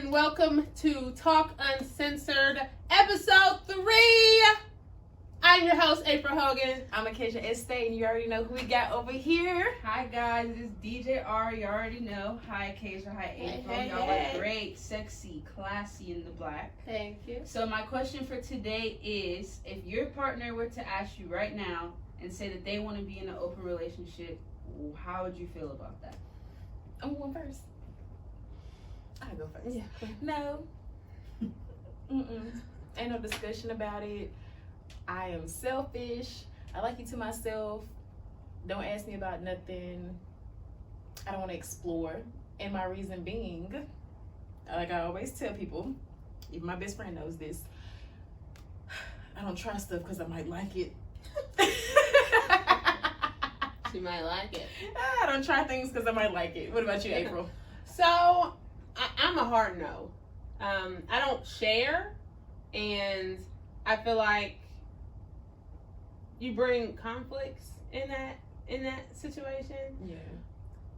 and welcome to Talk Uncensored, episode 3. I'm your host, April Hogan. I'm Acacia Estate, and you already know who we got over here. Hi guys, this is DJ R. You already know. Hi Acacia, hi April. Y'all look great, sexy, classy in the black. Thank you. So my question for today is, if your partner were to ask you right now and say that they want to be in an open relationship, how would you feel about that? I'm going first. I go first. Yeah. No. Ain't no discussion about it. I am selfish. I like you to myself. Don't ask me about nothing. I don't want to explore. And my reason being, like I always tell people, even my best friend knows this, I don't try stuff because I might like it. She might like it. I don't try things because I might like it. What about you, April? So, I'm a hard no. I don't share, and I feel like you bring conflicts in that situation. Yeah.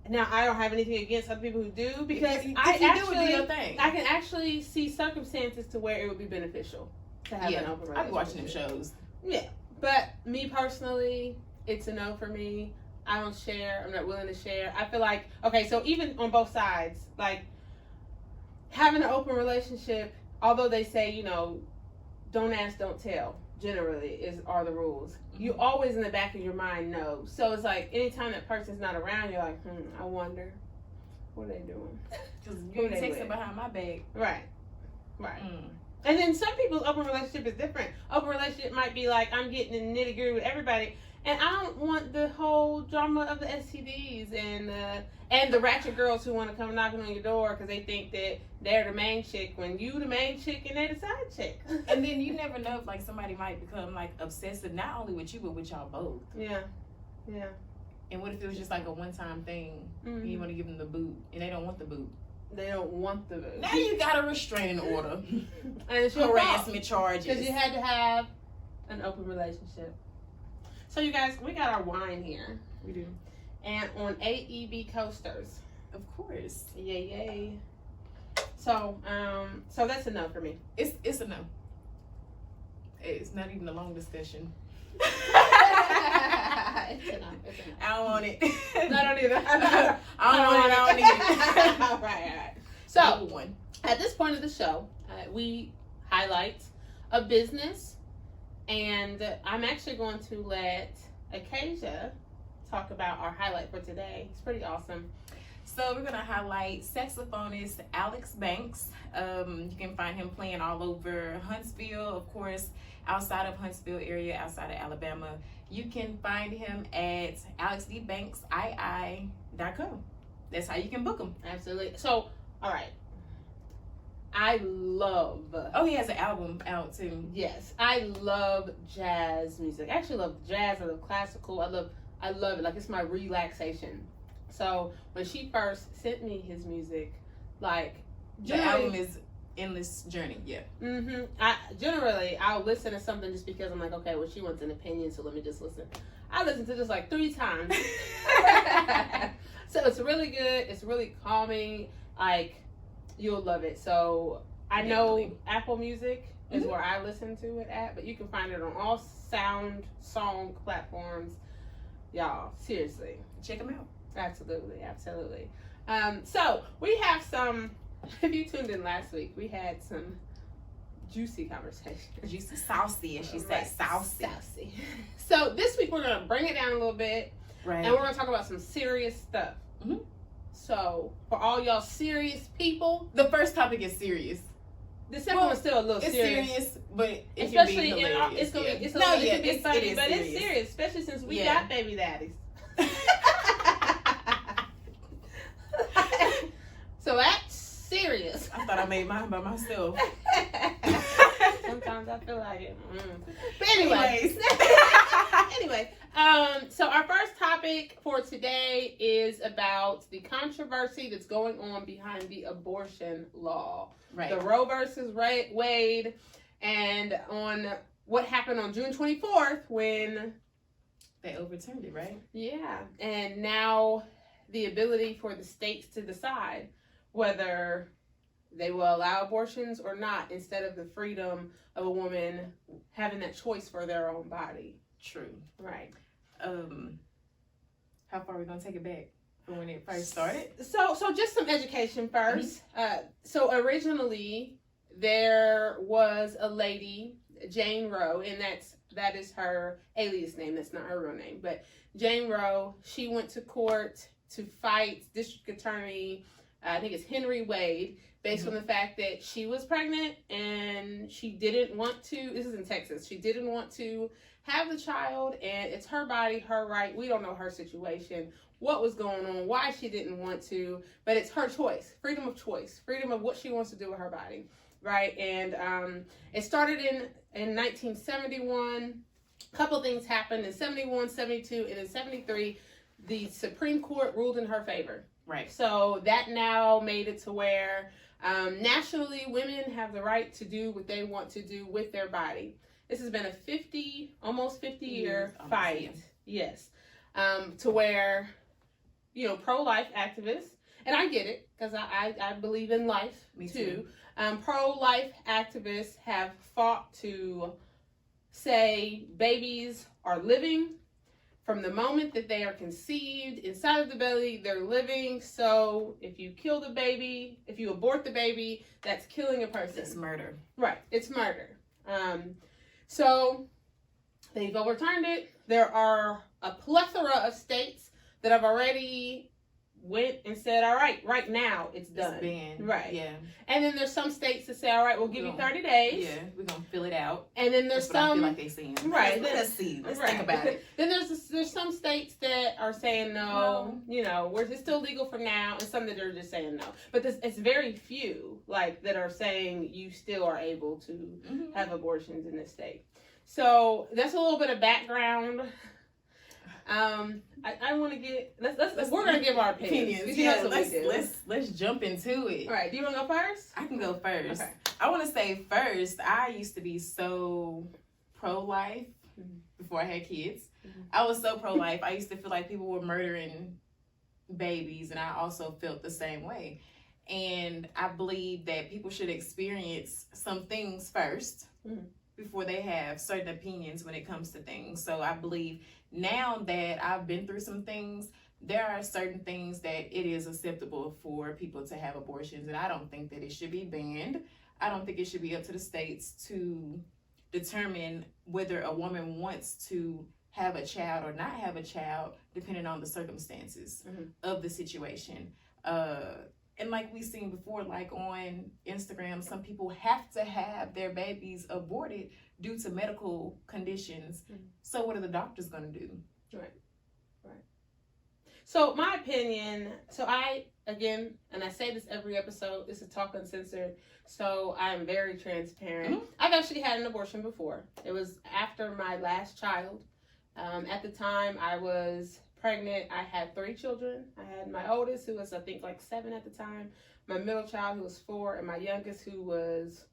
Now, I don't have anything against other people who do, because I can actually see circumstances to where it would be beneficial to have an open relationship. I've been watching them shows. Yeah, but me personally, it's a no for me. I don't share. I'm not willing to share. I feel like, okay, so even on both sides, like having an open relationship, although they say, you know, don't ask, don't tell, generally are the rules. Mm-hmm. You always in the back of your mind know. So it's like anytime that person's not around, you're like, I wonder what are they doing? Because you're texting behind my back. Right. And then some people's open relationship is different. Open relationship might be like, I'm getting in the nitty gritty with everybody, and I don't want the whole drama of the STDs and the ratchet girls who want to come knocking on your door because they think that they're the main chick when you the main chick and they're the side chick. And then you never know if like somebody might become like obsessive, not only with you but with y'all both. Yeah. And what if it was just like a one-time thing? Mm-hmm. And you want to give them the boot and they don't want the boot? They don't want the boot. Now you got a restraining order. And it's your harassment charges. Because you had to have an open relationship. So you guys, we got our wine here. We do. And on AEB coasters. Of course. Yay. So that's a no for me. It's a no. It's not even a long discussion. It's a no. I don't want it. No, I don't either. I don't need it. All right. So, at this point of the show, we highlight a business, and I'm actually going to let Acacia talk about our highlight for today. It's pretty awesome. So we're going to highlight saxophonist Alex Banks. You can find him playing all over Huntsville, of course, outside of Huntsville area, outside of Alabama. You can find him at alexdbanksii.com. That's how you can book him. Absolutely. So, all right. I love... Oh, he has an album out, too. Yes. I love jazz music. I actually love jazz. I love classical. I love it. Like, it's my relaxation. So, when she first sent me his music, like... The album is Endless Journey, yeah. I'll listen to something just because I'm like, okay, well, she wants an opinion, so let me just listen. I listened to this like 3 times. So it's really good. It's really calming. Like, you'll love it. So I know Apple Music is where I listen to it at, but you can find it on all song platforms. Y'all, seriously, check them out. Absolutely. So we have some. If you tuned in last week, we had some juicy conversations. Juicy, saucy, as she said, saucy. So this week we're gonna bring it down a little bit, right? And we're gonna talk about some serious stuff. So for all y'all serious people, the first topic is serious. The second one's still a little serious. It's serious, but it especially can be hilarious. It can be funny, but it's serious, especially since we got baby daddies. So that's serious. I thought I made mine by myself. Sometimes I feel like it. But anyway, so our first topic for today is about the controversy that's going on behind the abortion law. Right. The Roe versus Wade, and on what happened on June 24th when they overturned it, right? Yeah. And now the ability for the states to decide whether they will allow abortions or not, instead of the freedom of a woman having that choice for their own body. True. Right. How far are we gonna take it back from when it first started? So just some education first. So originally there was a lady, Jane Roe, and that is her alias name. That's not her real name, but Jane Roe. She went to court to fight District Attorney, I think it's Henry Wade, based on the fact that she was pregnant and she didn't want to. This is in Texas. She didn't want to have the child, and it's her body, her right. We don't know her situation, what was going on, why she didn't want to, but it's her choice, freedom of choice, freedom of what she wants to do with her body, right? And it started in 1971. A couple things happened in 71, 72, and in 73, the Supreme Court ruled in her favor. Right. So that now made it to where nationally women have the right to do what they want to do with their body. This has been a almost 50 year fight. Yes. To where, pro-life activists, and I get it because I believe in life. Me too. Pro-life activists have fought to say babies are living from the moment that they are conceived inside of the belly. They're living. So if you kill the baby, if you abort the baby, that's killing a person. It's murder. Right. It's murder. So they've overturned it. There are a plethora of states that have already went and said, all right now it's done. It's banned. Right. Yeah. And then there's some states that say, all right, we'll give you 30 days. Yeah, we're going to fill it out. And then there's That's what some. I feel like they're saying. Right. Let's see. Let's think about it. Then there's some states that are saying no, it's still legal for now, and some that are just saying no. But it's very few that are saying you still are able to have abortions in this state. So that's a little bit of background. I want to get we're gonna give our opinions. Yeah, let's jump into it. All right, do you want to go first? I can go first. Okay. I want to say first, I used to be so pro-life before I had kids. I was so pro-life. I used to feel like people were murdering babies, and I also felt the same way. And I believe that people should experience some things first before they have certain opinions when it comes to things. So I believe now that I've been through some things, there are certain things that it is acceptable for people to have abortions, and I don't think that it should be banned. I don't think it should be up to the states to determine whether a woman wants to have a child or not have a child, depending on the circumstances of the situation. And like we've seen before, like on Instagram, some people have to have their babies aborted due to medical conditions. So what are the doctors going to do? Right. So my opinion, again, and I say this every episode, this is Talk Uncensored, so I am very transparent. I've actually had an abortion before. It was after my last child. At the time, I was pregnant. I had 3 children. I had my oldest, who was I think 7 at the time, my middle child, who was 4, and my youngest, who was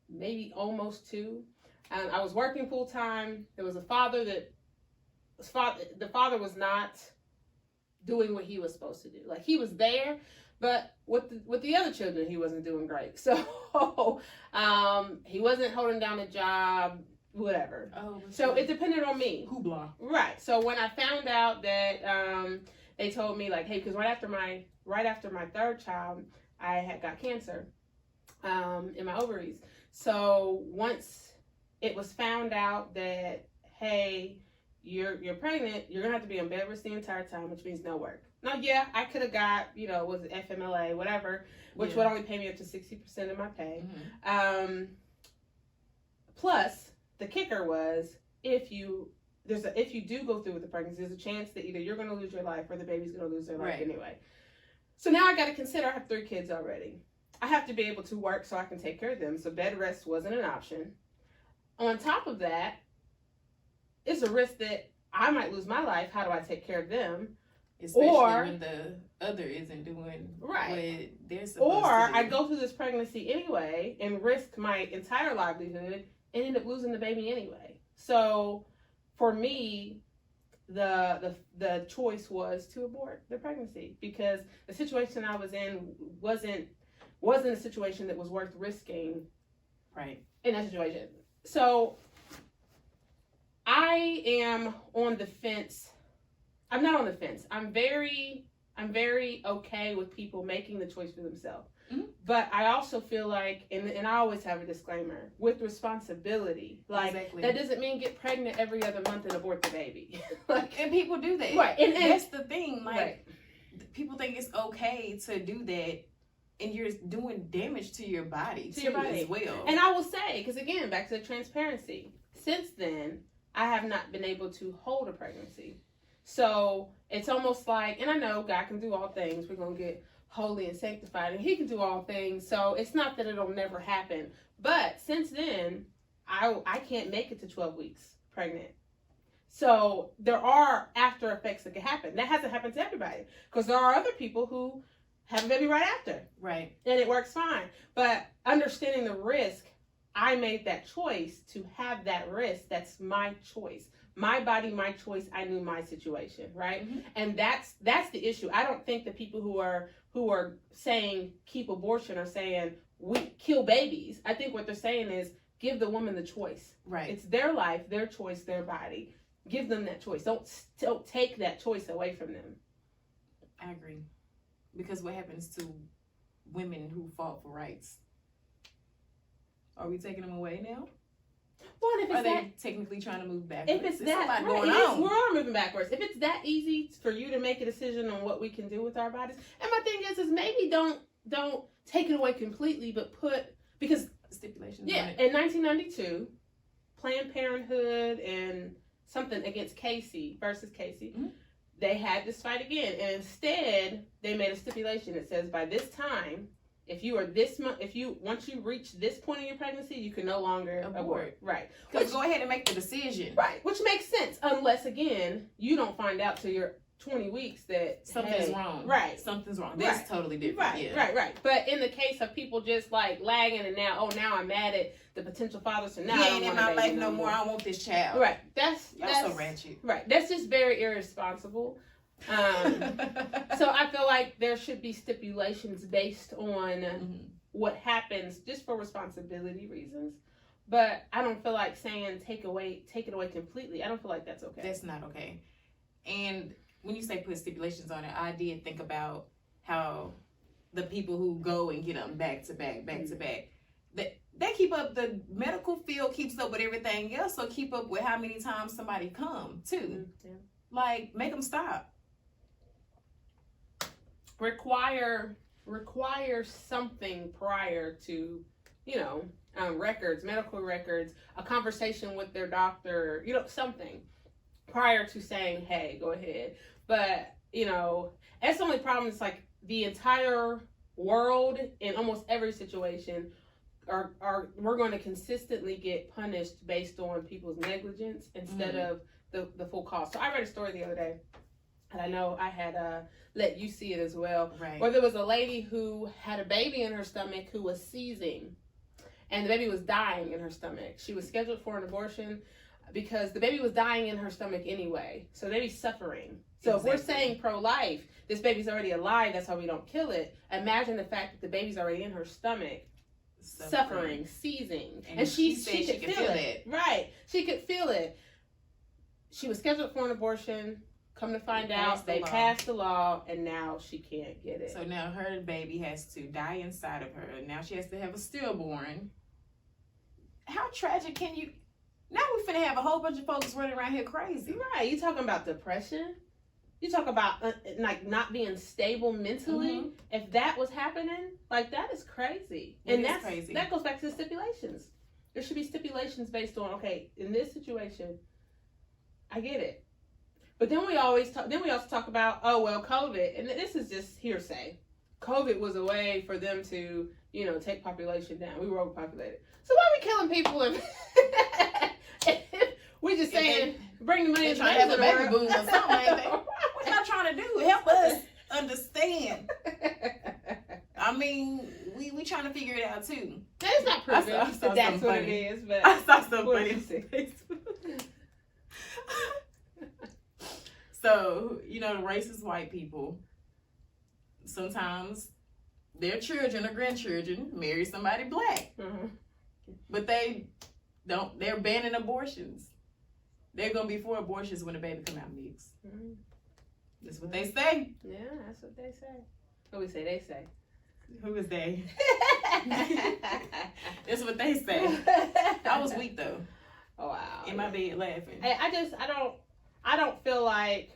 maybe almost 2. I was working full time. There was a father the father was not doing what he was supposed to do. He was there, but with the other children, he wasn't doing great. So he wasn't holding down a job, whatever. So it depended on me. Hoopla. Right. So when I found out that they told me hey, because right after my 3rd child, I had got cancer in my ovaries. So once it was found out that, hey, you're pregnant, you're gonna have to be on bed rest the entire time, which means no work. Now, yeah, I could have got was it FMLA, whatever, which would only pay me up to 60% of my pay. Plus, the kicker was if you do go through with the pregnancy, there's a chance that either you're going to lose your life or the baby's going to lose their life anyway. So now I got to consider I have 3 kids already. I have to be able to work so I can take care of them. So bed rest wasn't an option. On top of that, it's a risk that I might lose my life. How do I take care of them? Especially when the other isn't doing what they're supposed to do. Or I go through this pregnancy anyway and risk my entire livelihood and end up losing the baby anyway. So for me, the choice was to abort the pregnancy because the situation I was in wasn't wasn't a situation that was worth risking Right. in that situation. So I am on the fence. I'm not on the fence. I'm very okay with people making the choice for themselves. Mm-hmm. But I also feel like, and I always have a disclaimer, with responsibility. Like, exactly. That doesn't mean get pregnant every other month and abort the baby. And people do that. Right. And that's the thing. Like, right. people think it's okay to do that, and you're doing damage to your body, To your body as well. And I will say, because again, back to the transparency, since then, I have not been able to hold a pregnancy. So it's almost like, and I know God can do all things. We're going to get holy and sanctified, and he can do all things. So it's not that it'll never happen. But since then, I can't make it to 12 weeks pregnant. So there are after effects that can happen. That hasn't happened to everybody, because there are other people who have a baby right after. Right. And it works fine. But understanding the risk, I made that choice to have that risk. That's my choice. My body, my choice. I knew my situation, right? Mm-hmm. And that's the issue. I don't think the people who are saying keep abortion are saying we kill babies. I think what they're saying is give the woman the choice. Right. It's their life, their choice, their body. Give them that choice. Don't take that choice away from them. I agree. Because what happens to women who fought for rights? Are we taking them away now? Well, and if Are it's they technically trying to move backwards? if it's There's that, a lot right, going it is, on. we are moving backwards. If it's that easy for you to make a decision on what we can do with our bodies, and my thing is maybe don't take it away completely, but because Stipulations. yeah, on it. in 1992, Planned Parenthood and something against Casey versus Casey, Mm-hmm. they had this fight again, and instead they made a stipulation that says by this time, if you are once you reach this point in your pregnancy, you can no longer abort. Right. Because go ahead and make the decision. Right, which makes sense, unless again you don't find out till you're 20 weeks that Something's wrong. Right. Something's wrong. Right. That's totally different. Right, Yeah. right. But in the case of people just like lagging and now I'm mad at the potential father, so now He I don't ain't in want a my baby life no more. I want this child. Right. That's so ratchet. Right. That's just very irresponsible. So I feel like there should be stipulations based on what happens just for responsibility reasons. But I don't feel like saying take it away completely. I don't feel like that's okay. That's not okay. And when you say put stipulations on it, I did think about how the people who go and get them back to back, they keep up, the medical field keeps up with everything else, so keep up with how many times somebody come too. Yeah. Like, make them stop. Require something prior to, records, medical records, a conversation with their doctor, something prior to saying, hey, go ahead. But, that's the only problem. It's like the entire world in almost every situation we're going to consistently get punished based on people's negligence instead of the full cost. So I read a story the other day, and I know I had let you see it as well, Right. where there was a lady who had a baby in her stomach who was seizing, and the baby was dying in her stomach. She was scheduled for an abortion because the baby was dying in her stomach anyway. So the baby's suffering. So If we're saying pro-life, this baby's already alive, that's why we don't kill it. Imagine the fact that the baby's already in her stomach, suffering, seizing. And she could feel it. Right. She could feel it. She was scheduled for an abortion. Come to find out, they passed the law, and now she can't get it. So now her baby has to die inside of her. Now she has to have a stillborn. How tragic can you... Now we finna have a whole bunch of folks running around here crazy. Right. You talking about depression? You talk about like not being stable mentally. If that was happening, like that is crazy. That's crazy. That goes back to the stipulations. There should be stipulations based on, okay, in this situation, I get it. But then we also talk about, oh well, COVID, and this is just hearsay. COVID was a way for them to, take population down. We were overpopulated. So why are we killing people if we just saying bring the money and trying to have a baby boom or something like that? What y'all trying to do? Help us understand. I mean, we trying to figure it out too. That's not proven I saw that's what funny. it is, but I saw something funny on Facebook. So, the racist white people, sometimes their children or grandchildren marry somebody black. Mm-hmm. But they're banning abortions. They're going to be for abortions when the baby come out mixed. Mm-hmm. That's what they say. Yeah, that's what they say. What we say, they say. Who is they? That's what they say. I was weak though. Oh, wow. In my bed laughing. I don't feel like,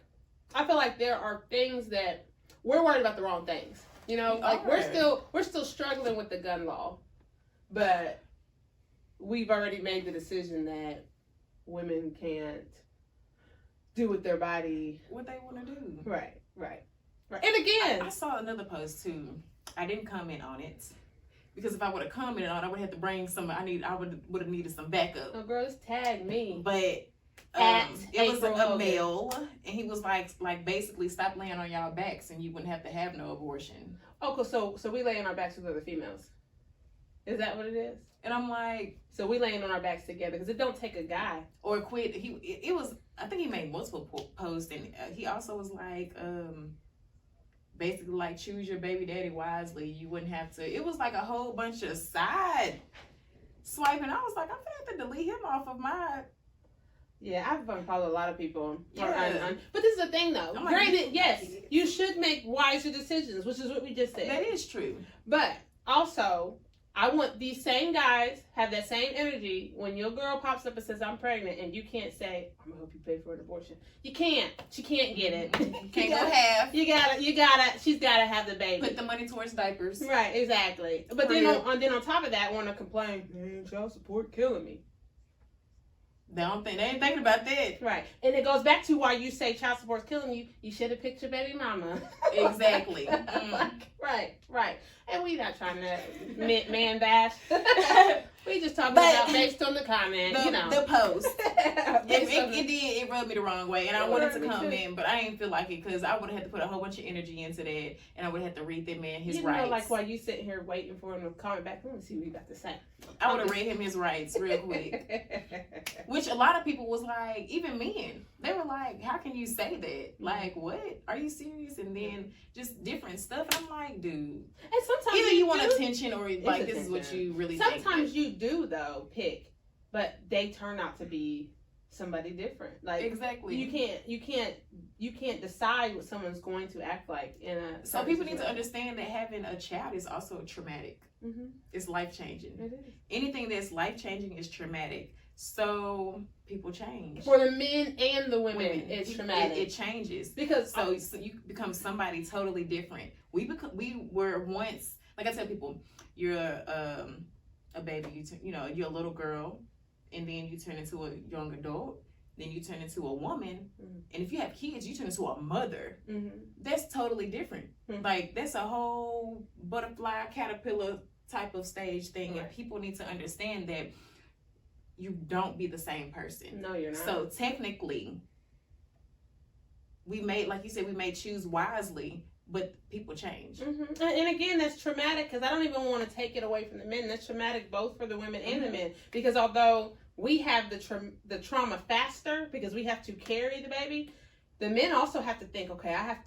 I feel like there are things that we're worried about the wrong things. You know, like we're still struggling with the gun law, but we've already made the decision that women can't do with their body what they want to do. Right. And again, I saw another post too. I didn't comment on it because if I would have commented on it, I would have to bring some. I would have needed some backup. oh girl, just tag me. But it was a male, and he was like basically stop laying on y'all backs, and you wouldn't have to have no abortion. Oh, so we lay on our backs with other females. Is that what it is? And I'm like, so we laying on our backs together because it don't take a guy. Or quit. It was. I think he made multiple posts, and he also was like, basically like choose your baby daddy wisely. You wouldn't have to. It was like a whole bunch of side swiping. I was like, I'm gonna have to delete him off of my. Yeah, I've unfollowed a lot of people. Yeah. But this is the thing, though. I'm like, granted, yes, you should make wiser decisions, which is what we just said. That is true. But also, I want these same guys have that same energy when your girl pops up and says, I'm pregnant, and you can't say, I'm going to help you pay for an abortion. You can't. She can't get it. Can't go half. You gotta, she's got to have the baby. Put the money towards diapers. Right, exactly. But then on top of that, want to complain, man, child support killing me. They ain't thinking about that. Right. And it goes back to why you say child support's killing you. You should have picked your baby mama. Exactly. Right. And we not trying to man bash. We just talking about based on the comment, the post. It rubbed me the wrong way, and I wanted to comment, but I didn't feel like it because I would have had to put a whole bunch of energy into that, and I would have to read that man his rights. Like while you sitting here waiting for him to comment back, let me see what he got to say. I would have read him his rights real quick. Which a lot of people was like, even men, they were like, how can you say that? Like, what? Are you serious? And then just different stuff. I'm like, dude. And sometimes either you want attention or like this is what you really think. Sometimes you do though pick, but they turn out to be somebody different. Like exactly. You can't decide what someone's going to act like in a. So people need to understand that having a child is also traumatic. Mm-hmm. It's life changing. It is. Anything that's life changing is traumatic. So people change. For the men and the women. It's traumatic. It changes because so you become somebody totally different. We were once, like I tell people, you're a baby. You're a little girl, and then you turn into a young adult. Then you turn into a woman, and if you have kids, you turn into a mother. Mm-hmm. That's totally different. Mm-hmm. Like that's a whole butterfly caterpillar type of stage thing, right. And people need to understand that you don't be the same person. No, you're not. So technically, we may choose wisely, but people change. Mm-hmm. And again, that's traumatic because I don't even want to take it away from the men. That's traumatic both for the women and the men because although we have the trauma faster because we have to carry the baby, the men also have to think, okay, I have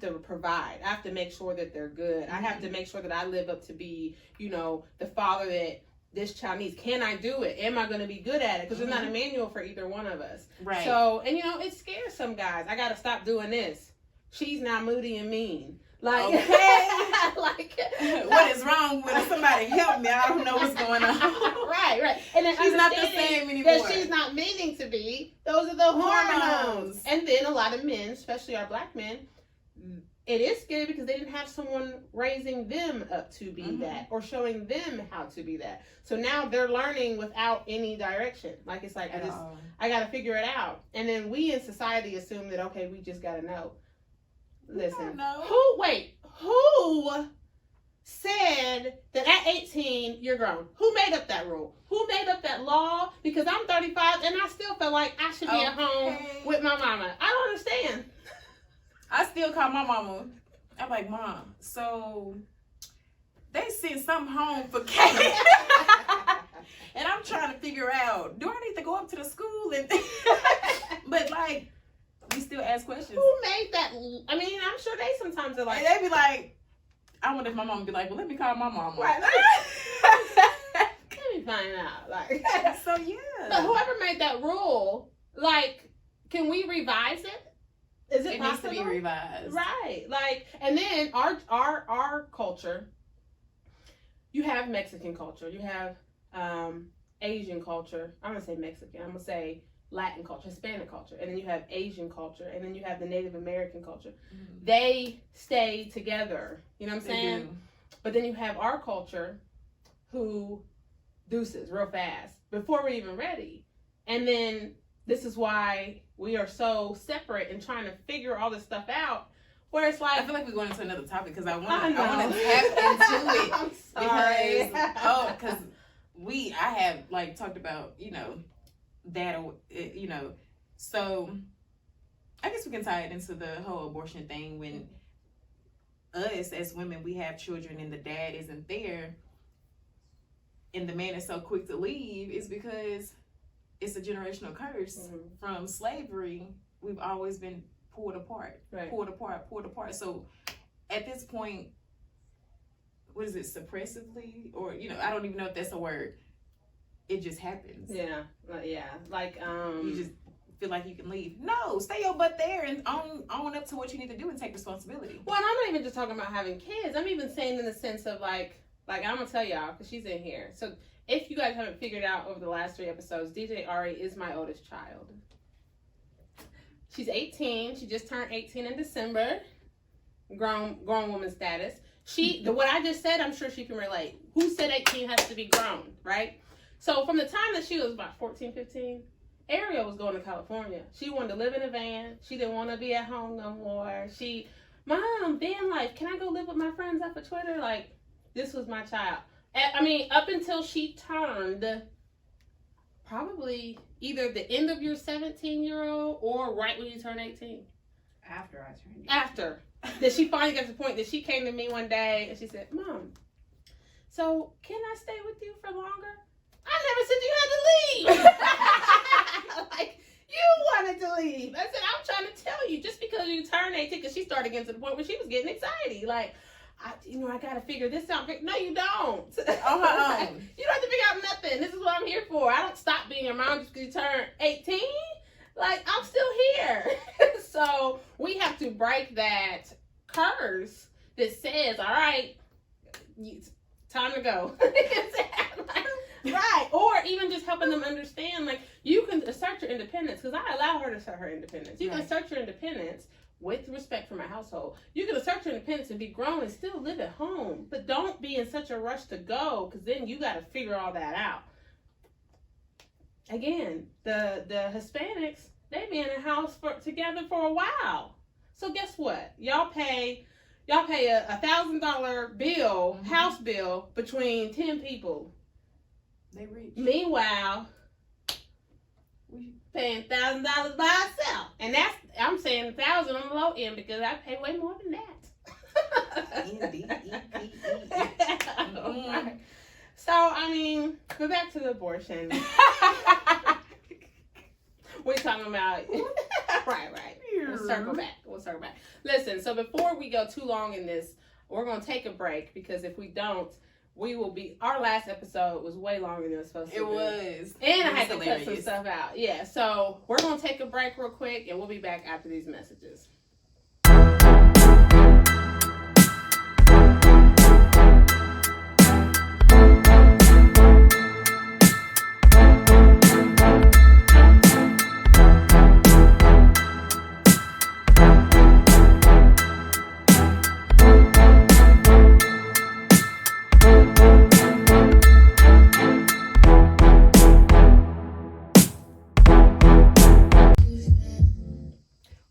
to provide. I have to make sure that they're good. Mm-hmm. I have to make sure that I live up to be, the father that this child needs. Can I do it? Am I going to be good at it? Because there's not a manual for either one of us. Right. So, and it scares some guys. I got to stop doing this. She's not moody and mean. Like, okay. What is wrong with somebody? Help me. I don't know what's going on. Right. And then she's not the same anymore. That she's not meaning to be. Those are the hormones. And then a lot of men, especially our black men, it is scary because they didn't have someone raising them up to be that or showing them how to be that. So now they're learning without any direction. Like it's like I got to figure it out. And then we in society assume that okay, we just got to know. Listen. Who said that at 18 you're grown? Who made up that rule? Who made up that law? Because I'm 35 and I still feel like I should be at home with my mama. I don't understand. I still call my mama. I'm like, Mom, so they sent something home for Kate. And I'm trying to figure out, do I need to go up to the school? But like, we still ask questions. Who made that? I mean, I'm sure they sometimes are like. And they be like, I wonder if my mom would be like, well, let me call my mama. Right. Let me find out. Like, so yeah. But whoever made that rule, like, can we revise it? Is it possible? Needs to be revised. Right. Like, and then our culture, you have Mexican culture, you have Asian culture. I'm gonna say Mexican. I'm gonna say Latin culture, Hispanic culture, and then you have Asian culture, and then you have the Native American culture. Mm-hmm. They stay together. You know what I'm saying? Do. But then you have our culture, who deuces real fast before we're even ready, and then this is why we are so separate and trying to figure all this stuff out. Where it's like, I feel like we're going into another topic because I want to tap into it. I'm sorry. Because I have like talked about, you know, that, you know, so I guess we can tie it into the whole abortion thing. When us as women, we have children and the dad isn't there and the man is so quick to leave, is because it's a generational curse from slavery. We've always been pulled apart. So at this point, what is it, suppressively? Or, you know, I don't even know if that's a word. It just happens. Yeah. Like, you just feel like you can leave. No, stay your butt there and own up to what you need to do and take responsibility. Well, and I'm not even just talking about having kids. I'm even saying in the sense of like I'm going to tell y'all, because she's in here. So if you guys haven't figured out over the last 3 episodes, DJ Ari is my oldest child. She's 18. She just turned 18 in December. Grown woman status. What I just said, I'm sure she can relate. Who said 18 has to be grown, right? So from the time that she was about 14, 15, Ariel was going to California. She wanted to live in a van. She didn't want to be at home no more. Mom, van life, can I go live with my friends off of Twitter? Like, this was my child. I mean, up until she turned probably either the end of your 17-year-old or right when you turn 18. After I turned 18. After. That she finally got to the point that she came to me one day and she said, Mom, so can I stay with you for longer? I never said you had to leave. Like, you wanted to leave. I said, I'm trying to tell you, just because you turned 18, because she started getting to the point where she was getting anxiety. Like, I got to figure this out. No, you don't. On her own. You don't have to figure out nothing. This is what I'm here for. I don't stop being your mom just because you turn 18. Like, I'm still here. So we have to break that curse that says, all right, time to go. Right. Or even just helping them understand, like, you can assert your independence, because I allow her to assert her independence. You can assert your independence with respect for my household. You can assert your independence and be grown and still live at home, but don't be in such a rush to go, because then you got to figure all that out. Again, the Hispanics, they be in a house together for a while. So guess what? Y'all pay a $1,000 bill, house bill, between 10 people. They rich. Meanwhile, we paying $1,000 by ourselves, and I'm saying 1,000 on the low end because I pay way more than that. So I mean, go back to the abortion. We're talking about right. We'll circle back. Listen, so before we go too long in this, we're gonna take a break, because if we don't, our last episode was way longer than it was supposed to be. It was. And I had to cut some stuff out. Yeah, so we're going to take a break real quick, and we'll be back after these messages.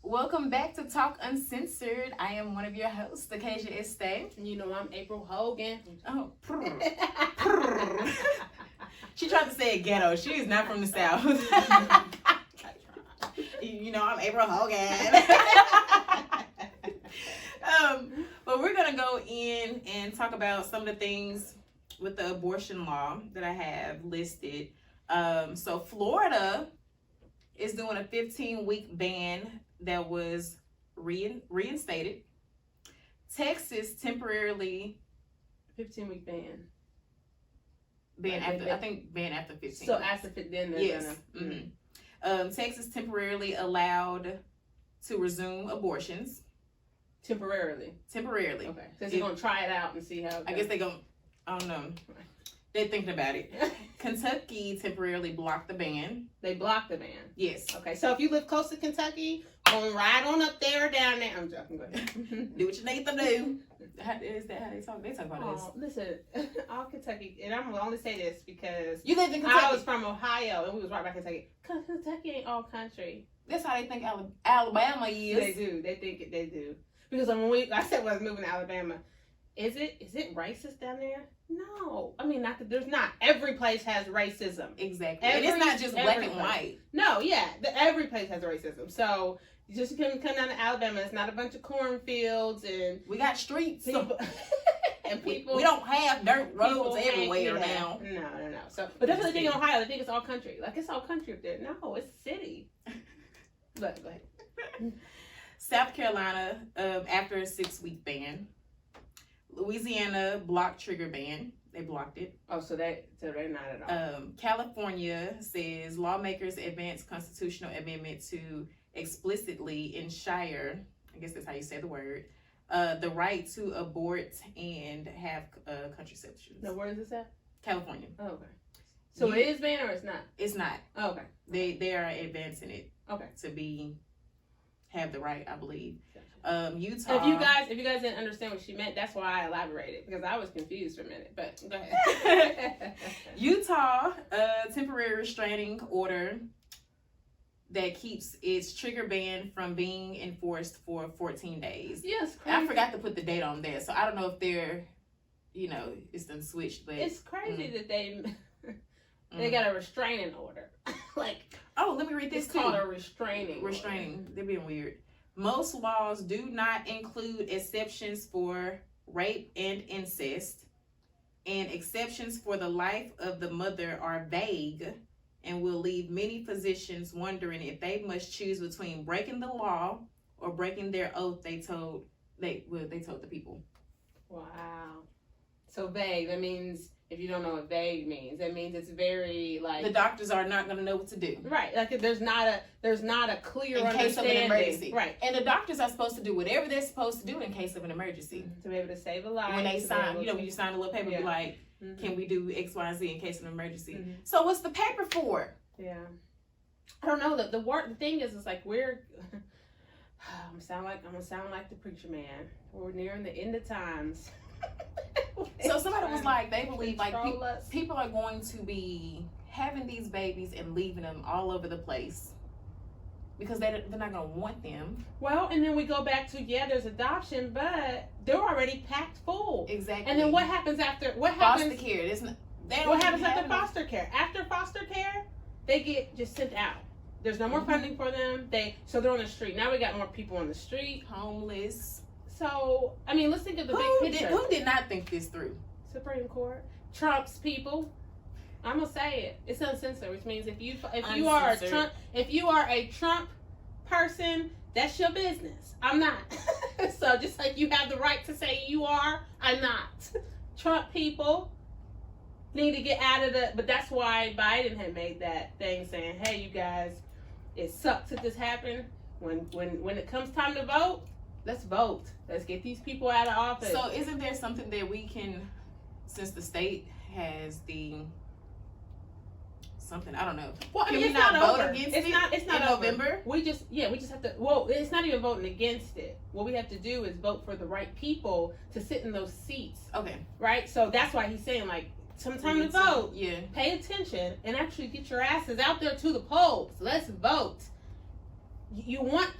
Welcome back to Talk Uncensored. I am one of your hosts, Acacia Estee. You know, I'm April Hogan. Oh, she tried to say it ghetto. She is not from the South. You know, I'm April Hogan. But we're going to go in and talk about some of the things with the abortion law that I have listed. So Florida is doing a 15-week ban that was reinstated. Texas temporarily 15-week ban. ban Like, after, I think ban after 15. So after then they're Yes. gonna. Texas temporarily allowed to resume abortions. Temporarily. Temporarily. Okay. So they're gonna try it out and see how. I guess they're gonna. I don't know. They're thinking about it. Kentucky temporarily blocked the ban. They blocked the ban. Yes. Okay, so if you live close to Kentucky, go right on up there or down there. I'm joking. Go ahead. Do what you need to do. Is that how they talk? They talk about this. Listen, all Kentucky, and I'm gonna only say this because You lived in Kentucky. I was from Ohio and we was right by Kentucky. Kentucky ain't all country. That's how they think Alabama is. They do. They think they do. Because when I said when I was moving to Alabama, is it racist down there? No, I mean not that there's not. Every place has racism. Exactly. And it's not just black and place. white. No, yeah, every place has racism. So you just come down to Alabama. It's not a bunch of cornfields and we got streets. people. And people. We don't have dirt roads everywhere now. No. So, but that's what they think in Ohio. They think it's all country. Like it's all country up there. No, it's city. But go ahead. South Carolina, after a 6-week ban. Louisiana blocked trigger ban. They blocked it. Oh, so they're not at all. California says lawmakers advance constitutional amendment to explicitly enshrine, I guess that's how you say the word, the right to abort and have contraception. No, where is this at? California. Oh, okay. So it is banned or it's not? It's not. Oh, okay. They are advancing it. Okay. To have the right, I believe. Gotcha. Utah. If you guys didn't understand what she meant, that's why I elaborated because I was confused for a minute. But go ahead. Utah, temporary restraining order that keeps its trigger ban from being enforced for 14 days. Yes, I forgot to put the date on there, so I don't know if they're, it's done switched, but it's crazy that they got a restraining order. Let me read this it's too. called a restraining. They're being weird. Most laws do not include exceptions for rape and incest, and exceptions for the life of the mother are vague and will leave many physicians wondering if they must choose between breaking the law or breaking their oath they told the people. Wow. So vague, that means, if you don't know what vague means, that means it's very the doctors are not going to know what to do. Right. Like there's not a clear in case of an emergency. Right. And the doctors are supposed to do whatever they're supposed to do in case of an emergency. To be able to save a life. When they sign, when you sign a little paper, be like, can we do X, Y, and Z in case of an emergency? So what's the paper for? Yeah. I don't know. The thing is, it's like I'm gonna sound like the preacher man. We're nearing the end of times. So somebody was like, they believe like people are going to be having these babies and leaving them all over the place because they're not going to want them. Well, and then we go back to there's adoption, but they're already packed full. Exactly. And then what happens after? Foster care. What happens after foster care? After foster care, they get just sent out. There's no more funding for them. So they're on the street. Now we got more people on the street, homeless. So, I mean, let's think of the big picture. Who did not think this through? Supreme Court. Trump's people. I'm gonna say it. It's uncensored, which means if you are a Trump person, that's your business. I'm not. So just like you have the right to say you are, I'm not. Trump people need to get out of but that's why Biden had made that thing saying, hey, you guys, it sucks that this happened. When it comes time to vote, let's vote. Let's get these people out of office. So isn't there something that we can, since the state has something, I don't know. Well, I mean, it's not vote against it. It's not in over. November. We just have to. Well, it's not even voting against it. What we have to do is vote for the right people to sit in those seats. Okay. Right. So that's why he's saying sometime to vote. Yeah. Pay attention and actually get your asses out there to the polls. Let's vote. You want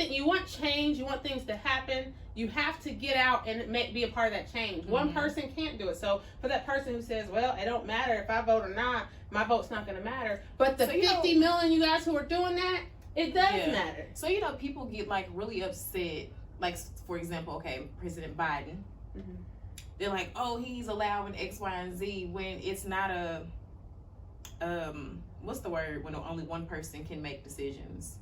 change. You want things to happen. You have to get out and be a part of that change. Mm-hmm. One person can't do it. So for that person who says, well, it don't matter if I vote or not, my vote's not going to matter. But the 50 million you guys who are doing that, it does matter. So, people get really upset. Like, for example, okay, President Biden. Mm-hmm. They're like, oh, he's allowing X, Y, and Z when it's not what's the word when only one person can make decisions?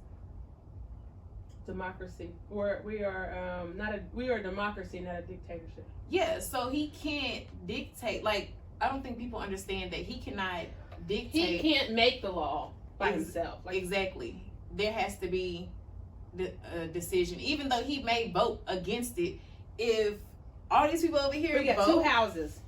democracy. We are a democracy, not a dictatorship. Yeah, so he can't dictate. Like, I don't think people understand that he cannot dictate. He can't make the law by himself. Like, exactly. There has to be a decision. Even though he may vote against it, if all these people over here we got vote, 2 houses.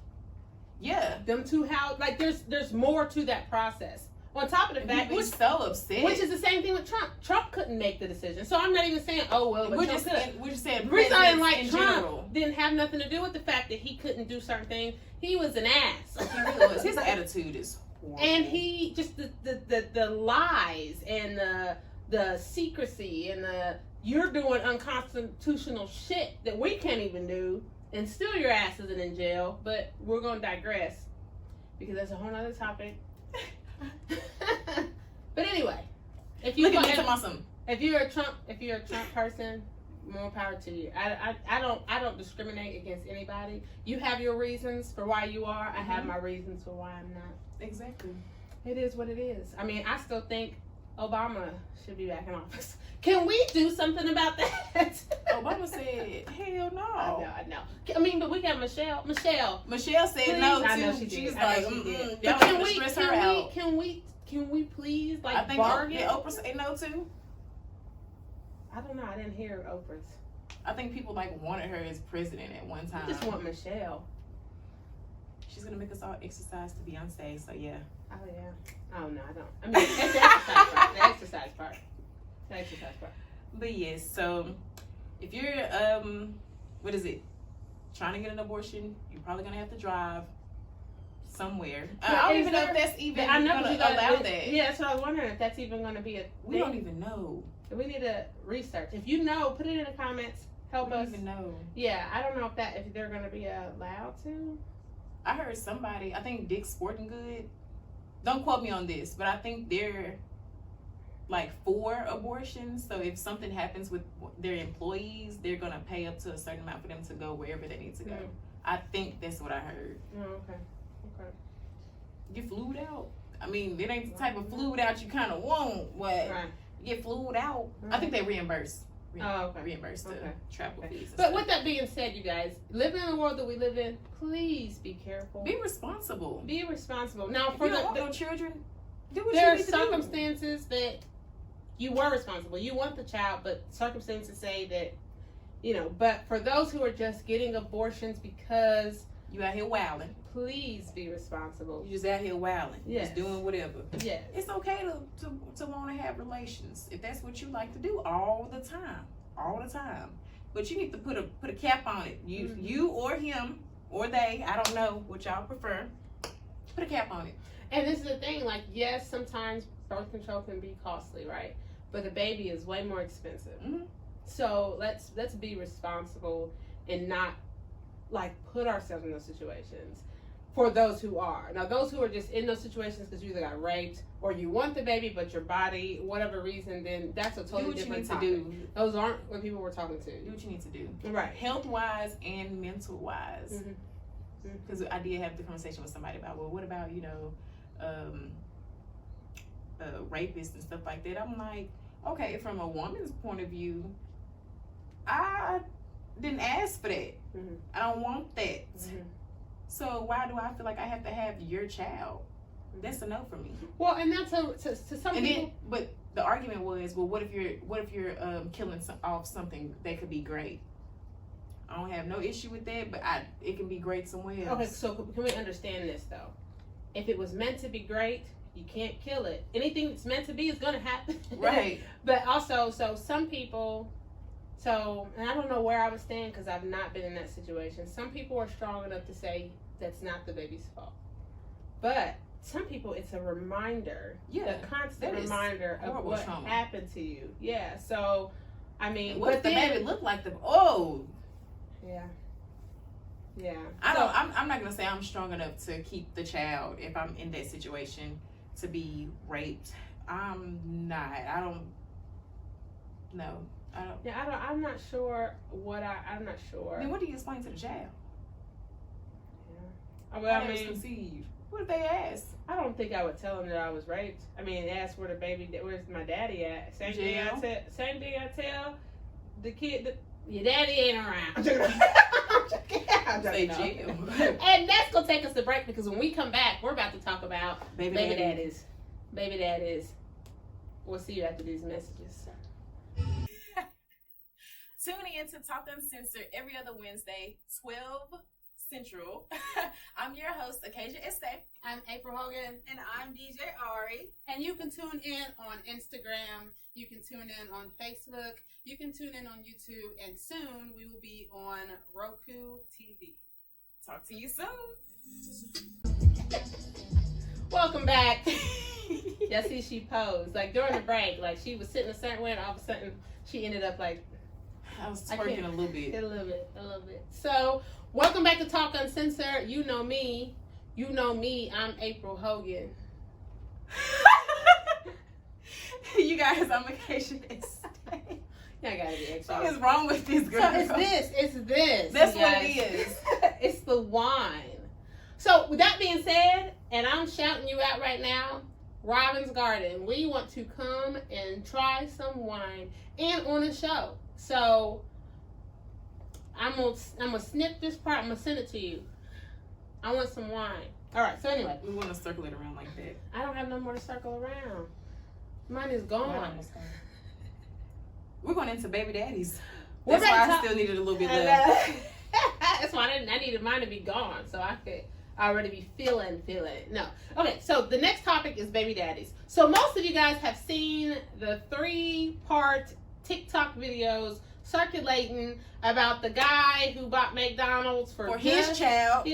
Yeah. Them 2 houses. Like, there's more to that process. On top of the fact, we're so upset. Which is the same thing with Trump. Trump couldn't make the decision. So I'm not even saying, oh, well, but we're Trump just saying the reason I didn't like in Trump general didn't have nothing to do with the fact that he couldn't do certain things. He was an ass. He really was. His attitude is horrible. And he just the lies and the secrecy and you're doing unconstitutional shit that we can't even do, and still your ass isn't in jail. But we're gonna digress because that's a whole other topic. But anyway, if you're a Trump person, more power to you. I don't discriminate against anybody. You have your reasons for why you are. I have my reasons for why I'm not. Exactly. It is what it is. I mean, I still think Obama should be back in office. Can we do something about that? Obama said, "Hell no." I know. I mean, but we got Michelle. Michelle said please. no too. I know she did. She's I like, know she did. y'all But have to stress her out. Can we please I think bargain? did Oprah say no too? I don't know. I didn't hear Oprah's. I think people wanted her as president at one time. I just want Michelle. She's gonna make us all exercise to Beyonce. So yeah. Oh yeah. Oh no, I don't. I mean, that's the exercise part. The exercise part. The exercise part. But yes, so if you're what is it? Trying to get an abortion, you're probably gonna have to drive somewhere. I don't even know if that's even gonna allow that. Yeah, that's what I was wondering, if that's even gonna be a thing. We don't even know. We need to research. If you know, put it in the comments. Help us. We don't even know. Yeah, I don't know if they're gonna be allowed to. I heard somebody, I think Dick's Sporting Good. Don't quote me on this, but I think they're for abortions. So if something happens with their employees, they're gonna pay up to a certain amount for them to go wherever they need to go. I think that's what I heard. Oh, okay. Get flued out. I mean, it ain't the type of flued out you kind of want. What? Right. Get flued out. I think they reimburse. Reimburse the travel fees. But with that being said, you guys, living in the world that we live in, please be careful. Be responsible. Be responsible. Now, if you don't want no children, do what there you need to do. There are circumstances that you were responsible. You want the child, but circumstances say that, but for those who are just getting abortions because you out here wilding, please be responsible. You just out here wilding. Yes. Just doing whatever. Yes. It's okay to want to have relations if that's what you like to do all the time. But you need to put a cap on it. You or him or they, I don't know what y'all prefer. Put a cap on it. And this is the thing, yes, sometimes birth control can be costly, right? But a baby is way more expensive. Mm-hmm. So let's be responsible and not put ourselves in those situations. For those who are. Now, those who are just in those situations because you either got raped or you want the baby, but your body, whatever reason, then that's a totally different topic. Do what you need to do. Those aren't what people we're talking to. Do what you need to do. Right. Health-wise and mental-wise. Because I did have the conversation with somebody about, what about, rapists and stuff like that. I'm like, okay, from a woman's point of view, I didn't ask for that. I don't want that. So why do I feel like I have to have your child? That's a no for me. Well, and that's to some people. But the argument was, well, what if you're killing off something that could be great? I don't have no issue with that, but it can be great somewhere else. Okay, so can we understand this though? If it was meant to be great, you can't kill it. Anything that's meant to be is going to happen. Right. But also, so some people. So, and I don't know where I would stand because I've not been in that situation. Some people are strong enough to say that's not the baby's fault. But some people, it's a reminder. Yeah. A constant reminder of what happened to you. Yeah. So, I mean. What if the baby looked like Yeah. Yeah. I'm not going to say I'm strong enough to keep the child if I'm in that situation to be raped. I'm not. No. I'm not sure I'm not sure. Then what do you explain to the child? Yeah. Well, was conceived. What if they ask? I don't think I would tell them that I was raped. I mean, ask where's my daddy at. Same thing I tell the kid, your daddy ain't around. I'm joking. Say jail. And that's gonna take us to break because when we come back, we're about to talk about baby daddies. Baby daddies. We'll see you after these messages. Tune in to Talk Uncensored every other Wednesday, 12 Central. I'm your host, Acacia Estee. I'm April Hogan. And I'm DJ Ari. And you can tune in on Instagram. You can tune in on Facebook. You can tune in on YouTube. And soon we will be on Roku TV. Talk to you soon. Welcome back. Y'all see she posed. Like during the break, like she was sitting a certain way and all of a sudden she ended up like. I was twerking a little bit. A little bit. So, welcome back to Talk Uncensored. You know me. I'm April Hogan. You guys, I'm Acacia Estee. Y'all gotta be extra. What is wrong with this girl? So it's this. That's what it is. It's the wine. So with that being said, and I'm shouting you out right now, Robin's Garden, we want to come and try some wine and on the show. So I'm gonna snip this part. I'm gonna send it to you. I want some wine. All right. So anyway, we want to circle it around like that. I don't have no more to circle around. Mine is gone. We're going into baby daddies. We're That's why I still needed a little bit left. That's why I needed mine to be gone so I could already be feeling. No. Okay. So the next topic is baby daddies. So most of you guys have seen the 3-part TikTok videos circulating about the guy who bought McDonald's for his child,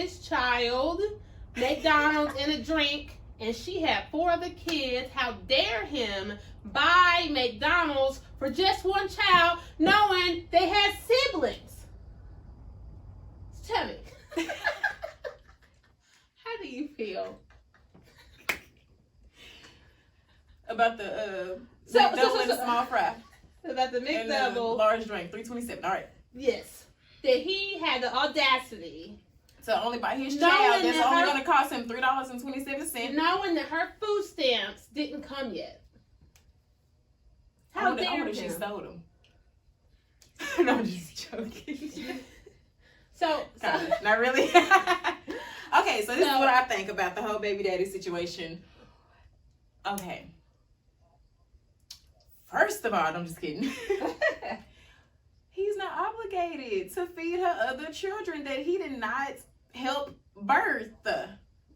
McDonald's and a drink, and she had 4 other kids. How dare him buy McDonald's for just one child, knowing they had siblings? Tell me, how do you feel about the McDouble and the small fry? About the and McDouble, the large drink, $3.27. All right. Yes, that he had the audacity to only buy his child. That's only going to cost him $3.27. Knowing that her food stamps didn't come yet. How dare him? She sold them. No, I'm just joking. So not really. Okay, so this is what I think about the whole baby daddy situation. Okay. First of all, I'm just kidding. He's not obligated to feed her other children that he did not help birth.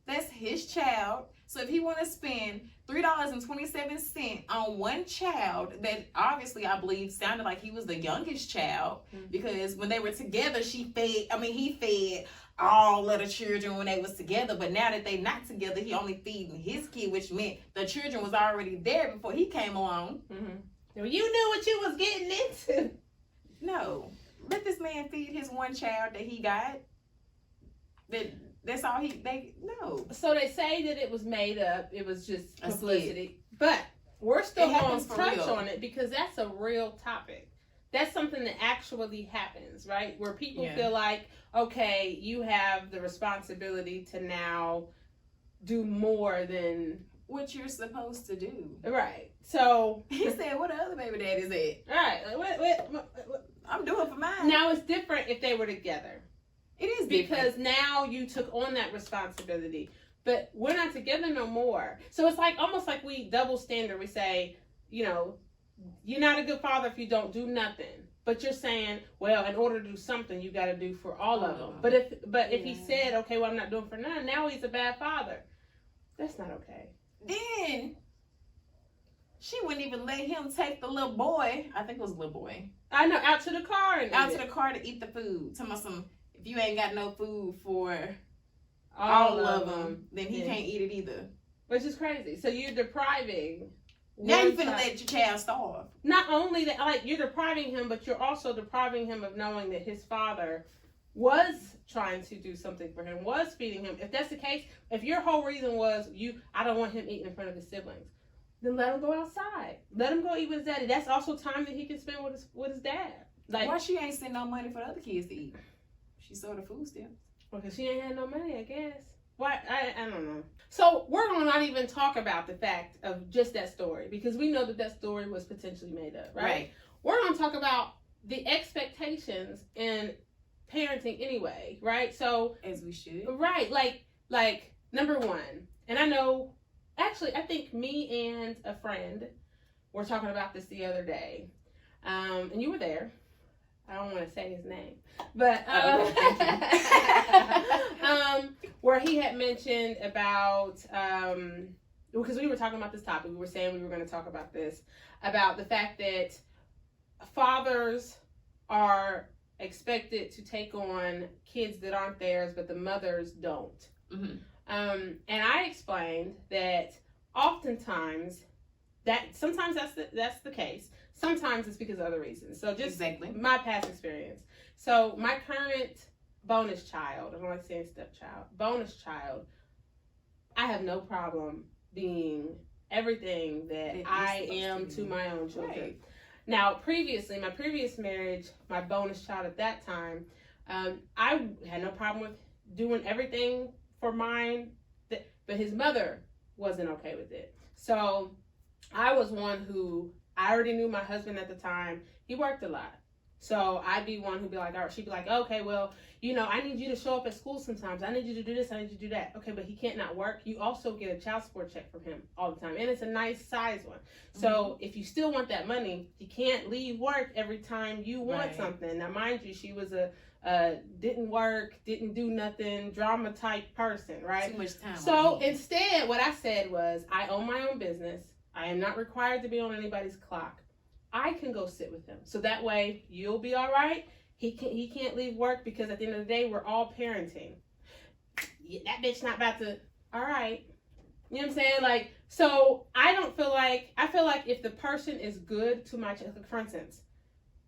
That's his child. So if he want to spend $3.27 on one child, that obviously I believe sounded like he was the youngest child, because when they were together, he fed all of the children when they was together. But now that they not together, he only feeding his kid, which meant the children was already there before he came along. Well, you knew what you was getting into. No, let this man feed his one child that he got. That's all no. So they say that it was made up. It was just publicity. But we're still going to touch on it because that's a real topic. That's something that actually happens, right? Where people feel like, okay, you have the responsibility to now do more than what you're supposed to do. Right. So he said, what the other baby daddies at? Right. What? I'm doing for mine. Now it's different if they were together. It is because now you took on that responsibility. But we're not together no more. So it's like almost like we double standard. We say, you're not a good father if you don't do nothing. But you're saying, well, in order to do something, you got to do for all of them. But if he said, okay, well, I'm not doing for none, now he's a bad father. That's not okay. Then she wouldn't even let him take the little boy. I think it was a little boy. I know, out to the car to eat the food. Tell me if you ain't got no food for all of them, then he can't eat it either. Which is crazy. So you're depriving. Now you're finna let your child starve. Not only that, like, you're depriving him, but you're also depriving him of knowing that his father was trying to do something for him, was feeding him. If that's the case, if your whole reason was I don't want him eating in front of his siblings, then let him go outside. Let him go eat with his daddy. That's also time that he can spend with his dad. Like, why she ain't send no money for the other kids to eat? She sold her food stamps. Because she ain't had no money, I guess. Why? I don't know. So we're going to not even talk about the fact of just that story, because we know that story was potentially made up, right? We're going to talk about the expectations in parenting anyway, right? So As we should. right, like number one, and I know, actually, I think me and a friend were talking about this the other day, and you were there. I don't want to say his name, but where he had mentioned about because we were talking about this topic, we were saying we were going to talk about this, about the fact that fathers are expected to take on kids that aren't theirs, but the mothers don't. Mm-hmm. And I explained that oftentimes sometimes that's the case. Sometimes it's because of other reasons. So just exactly my past experience. So my current bonus child, I don't like saying stepchild, bonus child, I have no problem being everything that I am to my own children. Right. Now, previously, my previous marriage, my bonus child at that time, I had no problem with doing everything for mine, but his mother wasn't okay with it. So I was one who, I already knew my husband at the time. He worked a lot. So I'd be one who'd be like, all right, she'd be like, okay, well, I need you to show up at school sometimes. I need you to do this. I need you to do that. Okay, but he can't not work. You also get a child support check from him all the time. And it's a nice size one. So if you still want that money, he can't leave work every time you want something. Now, mind you, she was didn't work, didn't do nothing, drama type person, right? Too much time. So instead, what I said was, I own my own business. I am not required to be on anybody's clock. I can go sit with him. So that way you'll be all right. He can't leave work, because at the end of the day, we're all parenting. That bitch not about to, all right. You know what I'm saying? Like, so I feel like if the person is good to my child, for instance,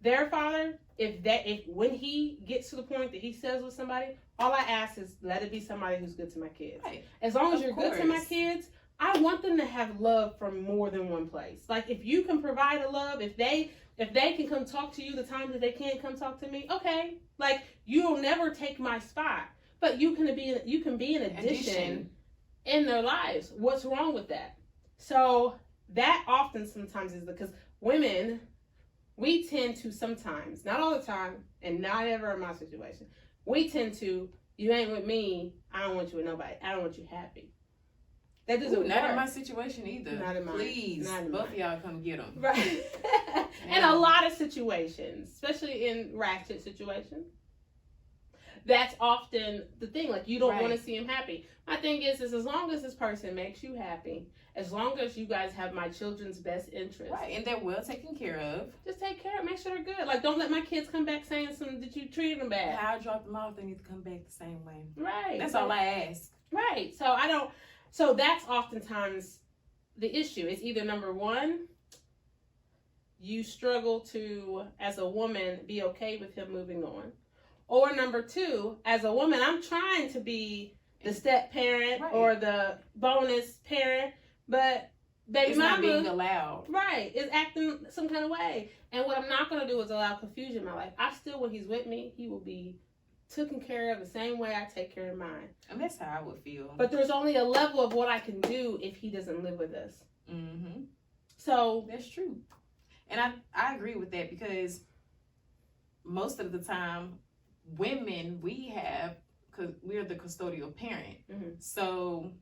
their father, if when he gets to the point that he says with somebody, all I ask is let it be somebody who's good to my kids. Right. As long as you're good to my kids, I want them to have love from more than one place. Like, if you can provide a love, if they can come talk to you the times that they can't come talk to me, okay. Like, you'll never take my spot, but you can be an addition in their lives. What's wrong with that? So that often sometimes is because women, we tend to sometimes, not all the time, and not ever in my situation, we tend to, you ain't with me, I don't want you with nobody. I don't want you happy. That doesn't work. Not in my situation either. Not in mine. Please, both of y'all come get them. Right. In a lot of situations, especially in ratchet situations, that's often the thing. Like, you don't want to see him happy. My thing is as long as this person makes you happy, as long as you guys have my children's best interest. Right, and they're well taken care of. Just take care of, make sure they're good. Like, don't let my kids come back saying that you treated them bad. How I drop them off, they need to come back the same way. Right. That's all I ask. Right. So that's oftentimes the issue. It's either number one, you struggle to, as a woman, be okay with him moving on. Or number two, as a woman, I'm trying to be the step parent or the bonus parent, but baby mama, not being allowed. Right, is acting some kind of way. And what I'm not going to do is allow confusion in my life. When he's with me, he will be taken care of the same way I take care of mine. And that's how I would feel. But there's only a level of what I can do if he doesn't live with us. Mm-hmm. So that's true. And I agree with that, because most of the time, women, we're the custodial parent. Mm-hmm. So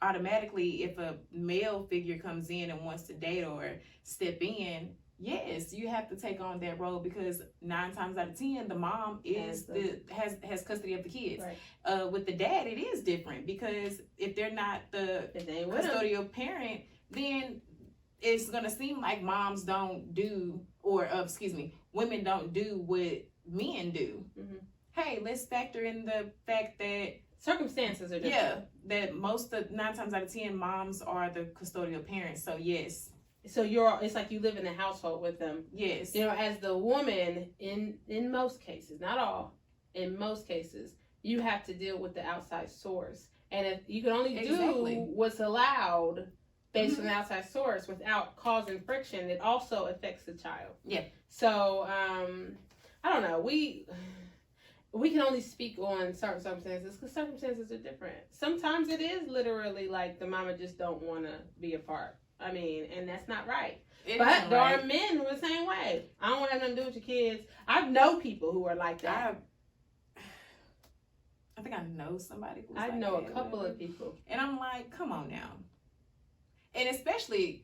automatically, if a male figure comes in and wants to date or step in, yes, you have to take on that role, because 9 times out of 10, the mom has custody of the kids. Right. With the dad, it is different, because if they're not the custodial parent, then it's gonna seem like women don't do what men do. Mm-hmm. Hey, let's factor in the fact that circumstances are different. Yeah, that 9 times out of 10, moms are the custodial parents. So yes. So it's like you live in a household with them. Yes. As the woman, in most cases, not all, in most cases, you have to deal with the outside source. And if you can only do what's allowed based on the outside source without causing friction, it also affects the child. Yeah. So, I don't know. We can only speak on certain circumstances, because circumstances are different. Sometimes it is literally like the mama just don't want to be a part I mean, and that's not right. It But isn't there right. are men who are the same way. I don't want to have nothing to do with your kids. I know people who are like that. I think I know somebody who's I like know that, a couple whatever. of people. And I'm like, come on now. And especially,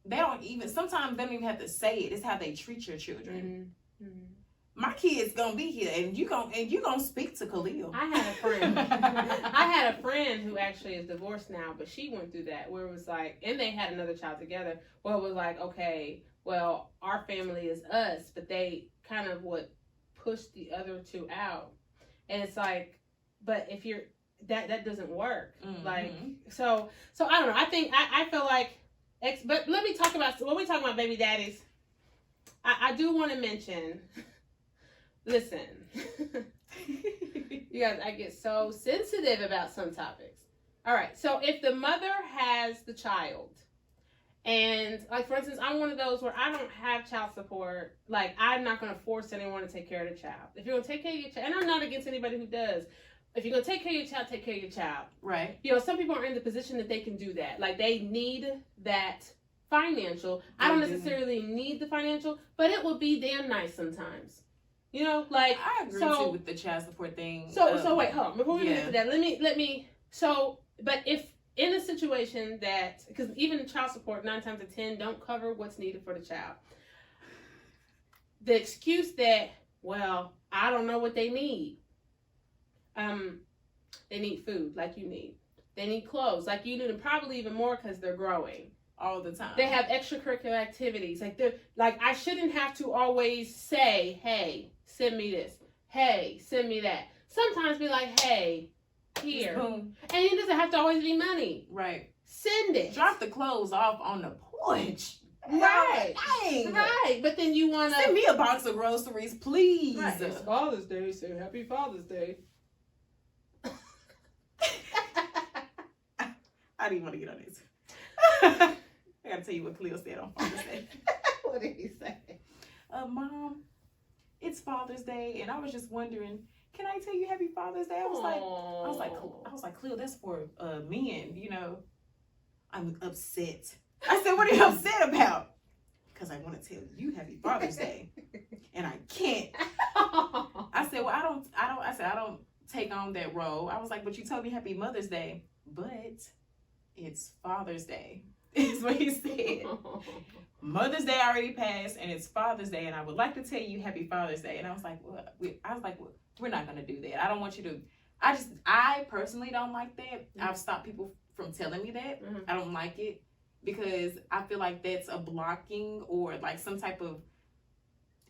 sometimes they don't even have to say it. It's how they treat your children. Mm-hmm. My kid's gonna be here, and you gonna speak to Khalil. I had a friend. I had a friend who actually is divorced now, but she went through that where it was like, and they had another child together. Where it was like, okay, well, our family is us, but they kind of would push the other two out, and it's like, but if you're that doesn't work. Mm-hmm. Like so I don't know. I think I feel like but let me talk about when we talk about baby daddies. I do want to mention. Listen, you guys, I get so sensitive about some topics. All right, so if the mother has the child, and like for instance, I'm one of those where I don't have child support. Like I'm not going to force anyone to take care of the child. If you're going to take care of your child, and I'm not against anybody who does. If you're going to take care of your child, take care of your child. Right. You know, some people are in the position that they can do that. Like they need that financial. I don't necessarily need the financial, but it would be damn nice sometimes. You know, like I agree too with the child support thing. So wait, hold on. Before we get to that, let me. So, but if in a situation that, because even child support 9 times out of 10 don't cover what's needed for the child. The excuse that, well, I don't know what they need. They need food like you need. They need clothes like you need, and probably even more because they're growing. All the time. They have extracurricular activities. Like I shouldn't have to always say, hey, send me this. Hey, send me that. Sometimes be like, hey, here. Boom. And it doesn't have to always be money. Right. Send it. Drop the clothes off on the porch. Right. Dang. Right. But then you want to send me a box of groceries, please. Right. It's Father's Day, so happy Father's Day. I didn't want to get on this. I gotta tell you what Khalil said on Father's Day. What did he say? Mom, it's Father's Day, and I was just wondering, can I tell you Happy Father's Day? I was like, Khalil, that's for men, you know. I'm upset. I said, what are you upset about? Because I want to tell you Happy Father's Day, and I can't. I said, well, I don't take on that role. I was like, but you told me Happy Mother's Day, but it's Father's Day. Is what he said. Mother's Day already passed, and it's Father's Day, and I would like to tell you Happy Father's Day. And I was like, we're not gonna do that. I don't want you to. I personally don't like that. Mm-hmm. I've stopped people from telling me that. Mm-hmm. I don't like it because I feel like that's a blocking or like some type of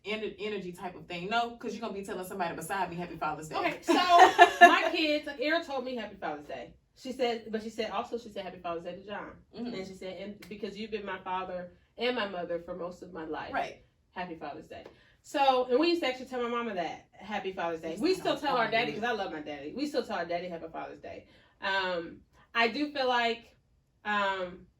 energy type of thing. No, because you're gonna be telling somebody beside me Happy Father's Day. Okay, so my kids, like Era told me Happy Father's Day. She said Happy Father's Day to John. Mm-hmm. And she said, and because you've been my father and my mother for most of my life. Right. Happy Father's Day. So, and we used to actually tell my mama that Happy Father's Day. We still tell our daddy, because I love my daddy. We still tell our daddy Happy Father's Day. I do feel like,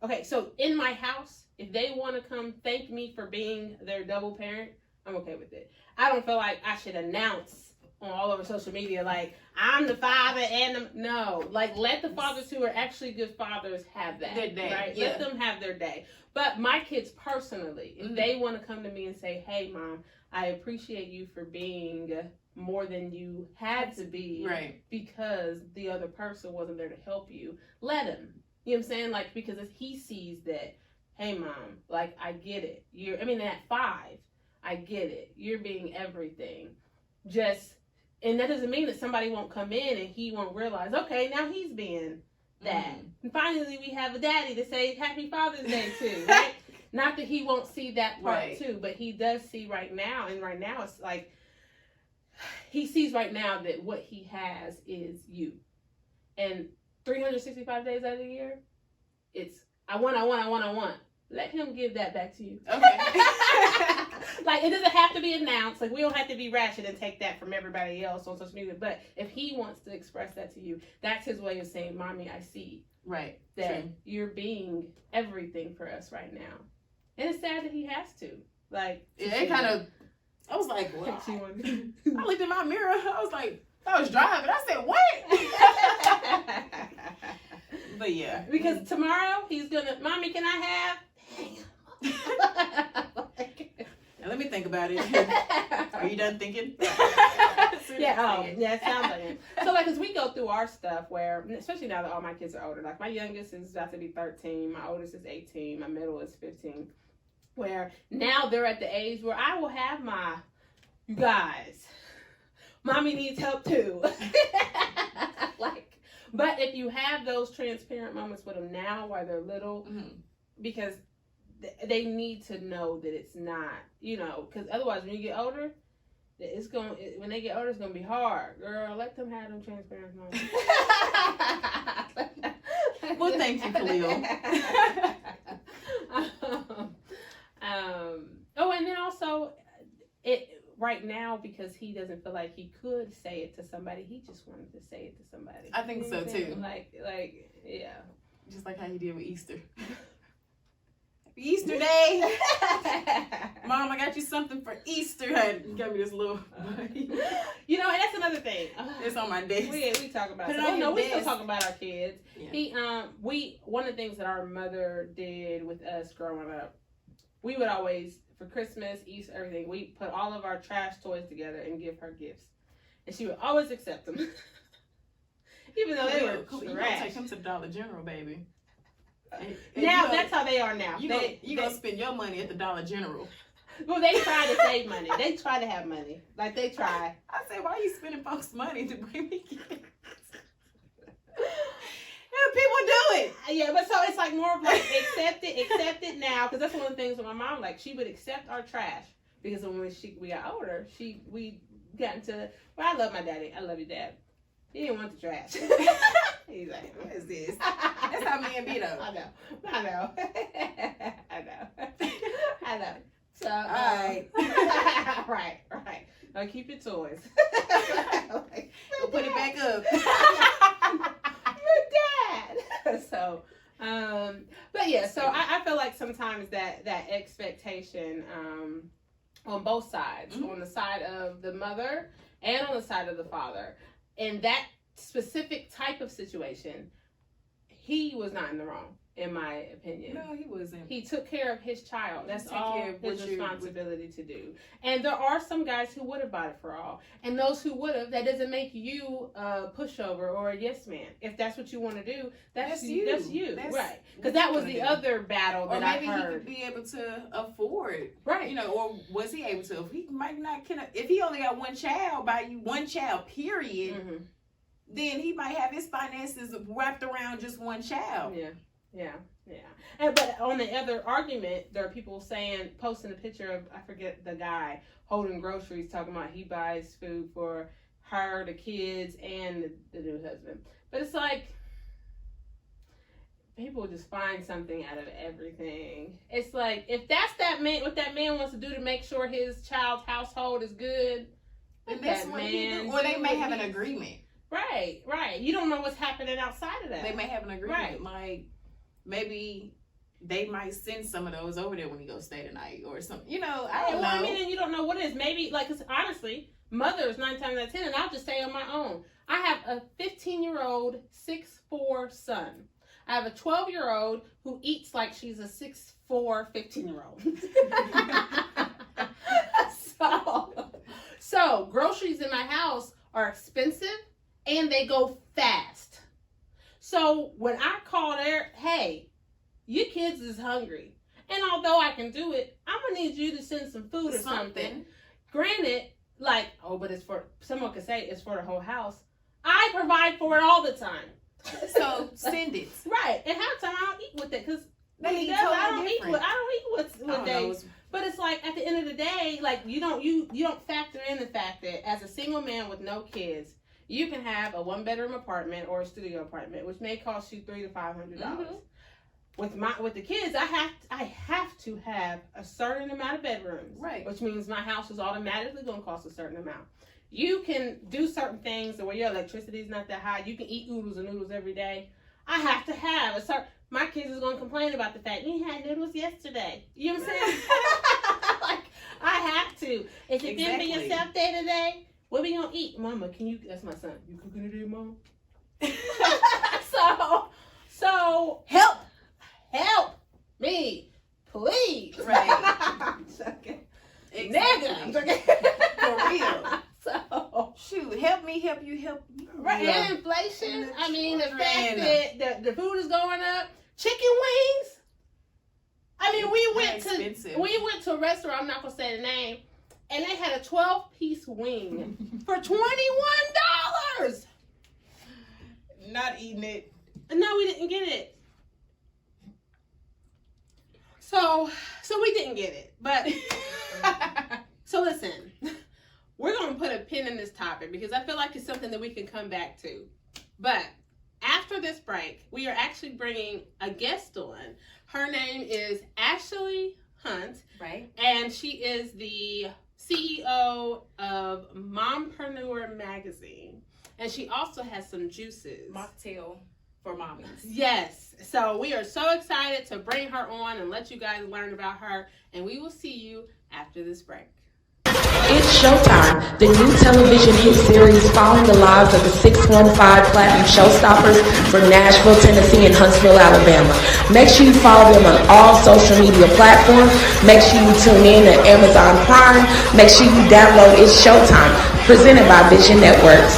okay, so in my house, if they want to come thank me for being their double parent, I'm okay with it. I don't feel like I should announce on all over social media, like, I'm the father and no. Like, let the fathers who are actually good fathers have that. Their day. Right? Yeah. Let them have their day. But my kids personally, if they want to come to me and say, hey, Mom, I appreciate you for being more than you had to be. Right. Because the other person wasn't there to help you. Let him. You know what I'm saying? Like, because if he sees that, hey, Mom, like, I get it. At 5, I get it. You're being everything. And that doesn't mean that somebody won't come in and he won't realize, okay, now he's being that. Mm-hmm. And finally, we have a daddy to say Happy Father's Day too, right? Not that he won't see that part too, but he does see right now. And right now, it's like, he sees right now that what he has is you. And 365 days out of the year, it's, I want. Let him give that back to you. Okay. Like, it doesn't have to be announced. Like, we don't have to be ratchet and take that from everybody else on social media. But if he wants to express that to you, that's his way of saying, Mommy, I see. Right. That you're being everything for us right now. And it's sad that he has to. Like, it kind of, I was like, well, I looked in my mirror. I was like, I was driving. I said, what? But yeah. Because tomorrow he's gonna, Mommy, can I have Now let me think about it. Are you done thinking? Yeah, it sounds like it. So, like, as we go through our stuff, where, especially now that all my kids are older, like, my youngest is about to be 13, my oldest is 18, my middle is 15, where now they're at the age where I will have my, you guys, mommy needs help too. Like, but if you have those transparent moments with them now while they're little, because they need to know that it's not, because otherwise when you get older, when they get older, it's gonna be hard. Girl, let them have them transparent moments. Well, thank you, Khalil. And then also, right now, because he doesn't feel like he could say it to somebody, he just wanted to say it to somebody. I think so too. Like, yeah. Just like how you did with Easter. Easter Day. Mom, I got you something for Easter. You got me this little buddy. And that's another thing. It's on my desk. We talk about it. We still talk about our kids. Yeah. One of the things that our mother did with us growing up, we would always, for Christmas, Easter, everything, we put all of our trash toys together and give her gifts. And she would always accept them. Even though they were trash. You gonna take them to the Dollar General, baby. And now that's how they are now. You gonna spend your money at the Dollar General. Well, they try to save money. They try to have money. Like, they try. I say, why are you spending folks' money to bring me gifts? People do it. Yeah, but so it's like more of like accept it now, because that's one of the things with my mom. Like, she would accept our trash because when we got older, we got into. Well, I love my daddy. I love your dad. He didn't want the trash. He's like, what is this? That's how me and B though. I know. I know. So, all right. right. Now keep your toys. Go put it back up. Dad. So, but yeah, so I feel like sometimes that expectation on both sides, on the side of the mother and on the side of the father, in that specific type of situation, he was not in the wrong, in my opinion. No, he wasn't. He took care of his child. That's all his responsibility to do. And there are some guys who would have bought it for all. And those who would have, that doesn't make you a pushover or a yes man. If that's what you want to do, that's you. That's you. Right. Because that was the other battle that I heard. Or maybe he could be able to afford. Right. Or was he able to? If he might not, if he only got one child, buy you one child, period, then he might have his finances wrapped around just one child. Yeah. But on the other argument, there are people posting a picture of, I forget the guy, holding groceries, talking about he buys food for her, the kids, and the new husband. But it's like, people just find something out of everything. It's like, if that's what that man wants to do to make sure his child's household is good, then that's what he do. Or they may have an agreement. Right. You don't know what's happening outside of that. They may have an agreement. Like, maybe they might send some of those over there when he goes stay tonight or something. I don't know. I mean, and you don't know what it is. Maybe, like, cause honestly, mothers 9 times out of 10, and I'll just stay on my own. I have a 15-year-old, 6'4" son. I have a 12-year-old who eats like she's a 6'4" 15-year-old. So groceries in my house are expensive and they go fast. So when I call hey, your kids is hungry, and although I can do it, I'm gonna need you to send some food or something. Granted, like, but it's for, someone could say it's for the whole house. I provide for it all the time. So send it. Right, and half the time I don't eat with it because I don't eat with days. But it's like, at the end of the day, like, you don't factor in the fact that as a single man with no kids, you can have a 1-bedroom apartment or a studio apartment, which may cost you $300 to $500. With the kids, I have to have a certain amount of bedrooms, right? Which means my house is automatically going to cost a certain amount. You can do certain things where your electricity is not that high. You can eat oodles and noodles every day. I have to have a certain. My kids is going to complain about the fact you had noodles yesterday. You know what I'm saying? Like, I have to. If you didn't be yourself day to day, what we gonna eat, Mama? That's my son. You cooking today, Mom? So help me please. Right. Okay. Exactly. Nigga. For real. So, Shoot, help me, help you, help you. right, Yeah. and inflation. And the I mean, the fact children. that the food is going up. Chicken wings. I mean, we went to a restaurant. I'm not gonna say the name, and they had a 12-piece wing for $21. Not eating it. No, we didn't get it. So we didn't get it. But so listen, we're gonna put a pin in this topic because I feel like it's something that we can come back to. But after this break, we are actually bringing a guest on. Her name is Ashley Hunt. Right. And she is the CEO of Mompreneur Magazine. And she also has some juices. Mocktail for mommies. Yes. So we are so excited to bring her on and let you guys learn about her. And we will see you after this break. It's Showtime, the new television hit series following the lives of the 615 Platinum Showstoppers from Nashville, Tennessee, and Huntsville, Alabama. Make sure you follow them on all social media platforms. Make sure you tune in to Amazon Prime. Make sure you download It's Showtime, presented by Vision Networks.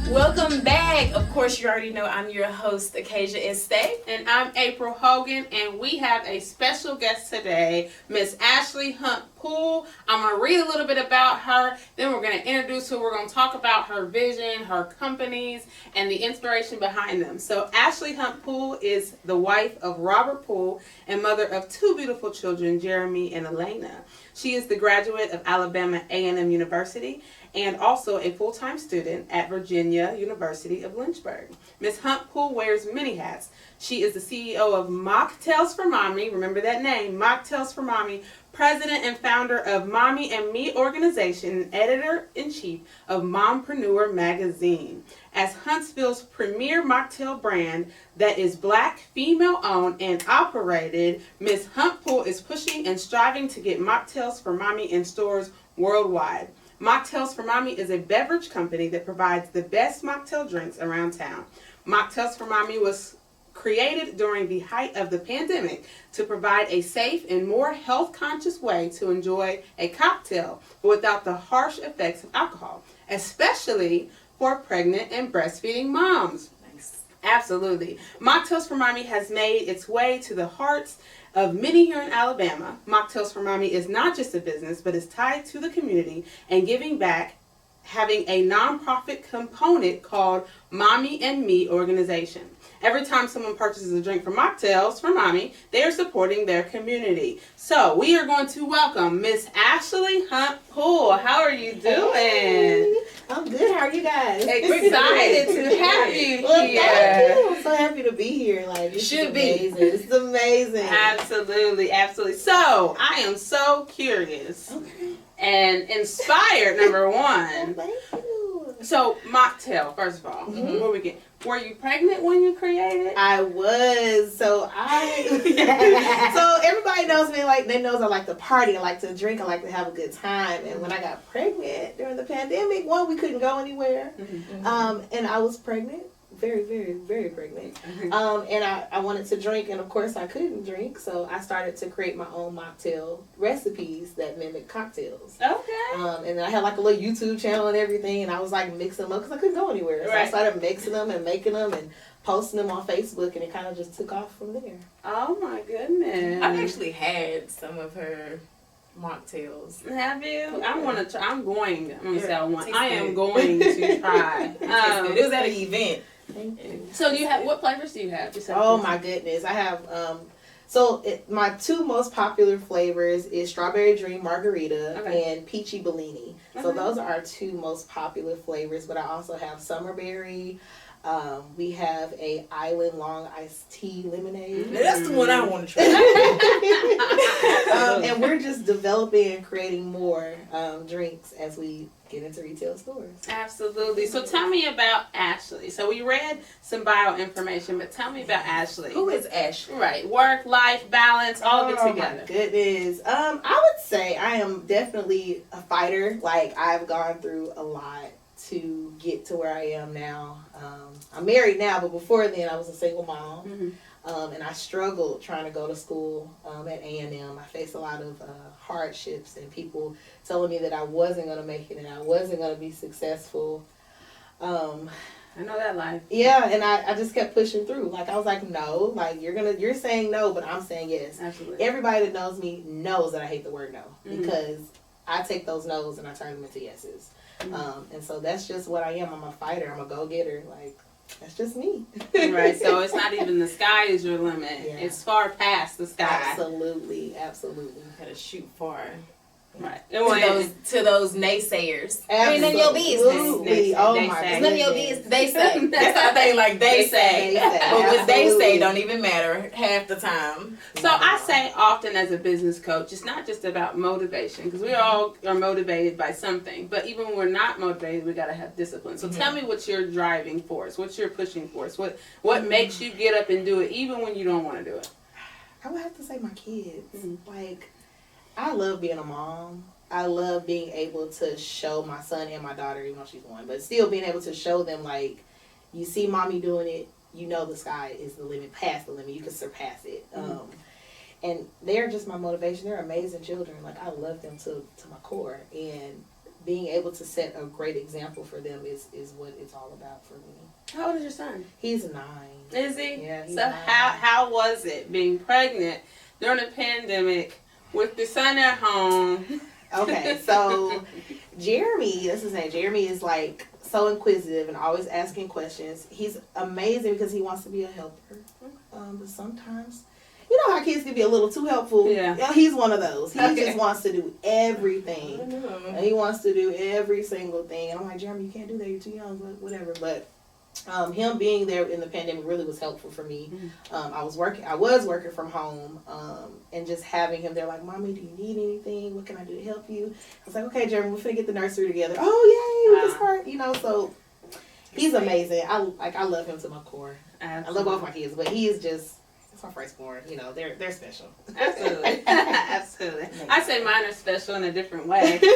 Welcome back. Of course, you already know I'm your host, Acacia Estee. And I'm April Hogan, and we have a special guest today, Miss Ashley Hunt-Poole. I'm going to read a little bit about her, then we're going to introduce her. We're going to talk about her vision, her companies, and the inspiration behind them. So Ashley Hunt-Poole is the wife of Robert Poole and mother of two beautiful children, Jeremy and Elena. She is the graduate of Alabama A&M University and also a full-time student at Virginia University of Lynchburg. Ms. Hunt-Poole wears many hats. She is the CEO of Mocktails for Mommy, remember that name, Mocktails for Mommy, president and founder of Mommy and Me organization, and editor-in-chief of Mompreneur Magazine. As Huntsville's premier mocktail brand that is Black, female-owned, and operated, Ms. Hunt-Poole is pushing and striving to get Mocktails for Mommy in stores worldwide. Mocktails for Mommy is a beverage company that provides the best mocktail drinks around town. Mocktails for Mommy was created during the height of the pandemic to provide a safe and more health-conscious way to enjoy a cocktail but without the harsh effects of alcohol, especially for pregnant and breastfeeding moms. Nice. Absolutely. Mocktails for Mommy has made its way to the hearts of many here in Alabama. Mocktails for Mommy is not just a business, but is tied to the community and giving back, having a nonprofit component called Mommy and Me organization. Every time someone purchases a drink from Mocktails for Mommy, they are supporting their community. So we are going to welcome Miss Ashley Hunt-Poole. How are you doing? Hey, I'm good. How are you guys? Excited to have you Well, here. thank you. I'm so happy to be here. Like, this Should is be. amazing. This is amazing. Absolutely, absolutely. So I am so curious Okay. and inspired. Number Well, one. thank you. So mocktail, first of all, Mhm. where we get? Were you pregnant when you created? I was. So everybody knows me. Like, they knows I like to party. I like to drink. I like to have a good time. And when I got pregnant during the pandemic, one, we couldn't go anywhere. And I was pregnant. Very, very, very pregnant. And I wanted to drink, and of course I couldn't drink, so I started to create my own mocktail recipes that mimic cocktails. Okay. And then I had like a little YouTube channel and everything, and I was like mixing them up because I couldn't go anywhere. So I Right. started mixing them and making them and posting them on Facebook, and it kind of just took off from there. Oh my goodness. I've actually had some of her mocktails. Have you? I want to try. I'm going to say I want. Tastes I am good. going to try. It was at an event. Thank you. So do you have, what flavors do you have? Oh my goodness, I have my two most popular flavors is Strawberry Dream Margarita Okay. and Peachy Bellini. So Okay. those are our two most popular flavors, but I also have Summerberry, We have a island long iced tea lemonade. That's the one I want to try. And we're just developing and creating more drinks as we get into retail stores. Absolutely. So tell me about Ashley. So we read some bio information, but tell me about Ashley. Who is Ashley? Right. Work, life, balance, all of it together. My goodness. I would say I am definitely a fighter. Like, I've gone through a lot to get to where I am now. I'm married now, but before then I was a single mom. Mm-hmm. And I struggled trying to go to school at A&M. I faced a lot of hardships and people telling me that I wasn't going to make it and I wasn't going to be successful. I know that life. Yeah, and I just kept pushing through. Like, I was like, no, like, you're saying no, but I'm saying yes. Absolutely. Everybody that knows me knows that I hate the word no, Mm-hmm. because I take those no's and I turn them into yeses. Mm-hmm. And so that's just what I am. I'm a fighter. I'm a go-getter. Like, that's just me. Right. So it's not even the sky is your limit. Yeah. It's far past the sky. Absolutely. Absolutely. Gotta shoot far. Right. To those naysayers. Ain't none of your business. Absolutely. Oh They my say. goodness. It's none of your business. They say. That's our thing. Like they say. They say. But what they Absolutely. say don't even matter half the time. So I say often as a business coach, it's not just about motivation, because we all are motivated by something. But even when we're not motivated, we got to have discipline. So tell me what's your driving force, what's your pushing force, what makes you get up and do it even when you don't want to do it? I would have to say my kids. Mhm. Like, I love being a mom. I love being able to show my son and my daughter, even though she's one, but still being able to show them, like, you see mommy doing it, you know the sky is the limit, past the limit, you can surpass it. And they're just my motivation. They're amazing children. Like, I love them to my core. And being able to set a great example for them is what it's all about for me. How old is your son? He's 9. Is he? Yeah, he's So 9. how was it being pregnant during a pandemic with the son at home? Okay, so Jeremy, that's his name. Jeremy is like so inquisitive and always asking questions. He's amazing because he wants to be a helper. But sometimes, you know how kids can be a little too helpful? Yeah. He's one of those. He Okay. just wants to do everything. know. And he wants to do every single thing. And I'm like, Jeremy, you can't do that. You're too young, but whatever. But him being there in the pandemic really was helpful for me. I was working from home, and just having him there, like, Mommy, do you need anything? What can I do to help you? I was like, okay, Jeremy, we're finna get the nursery together. Oh, yay, we can start, you know. So he's amazing. I love him to my core. I love both my kids, but he is just, it's my firstborn. You know, they're special. Absolutely. Absolutely. I say mine are special in a different way. The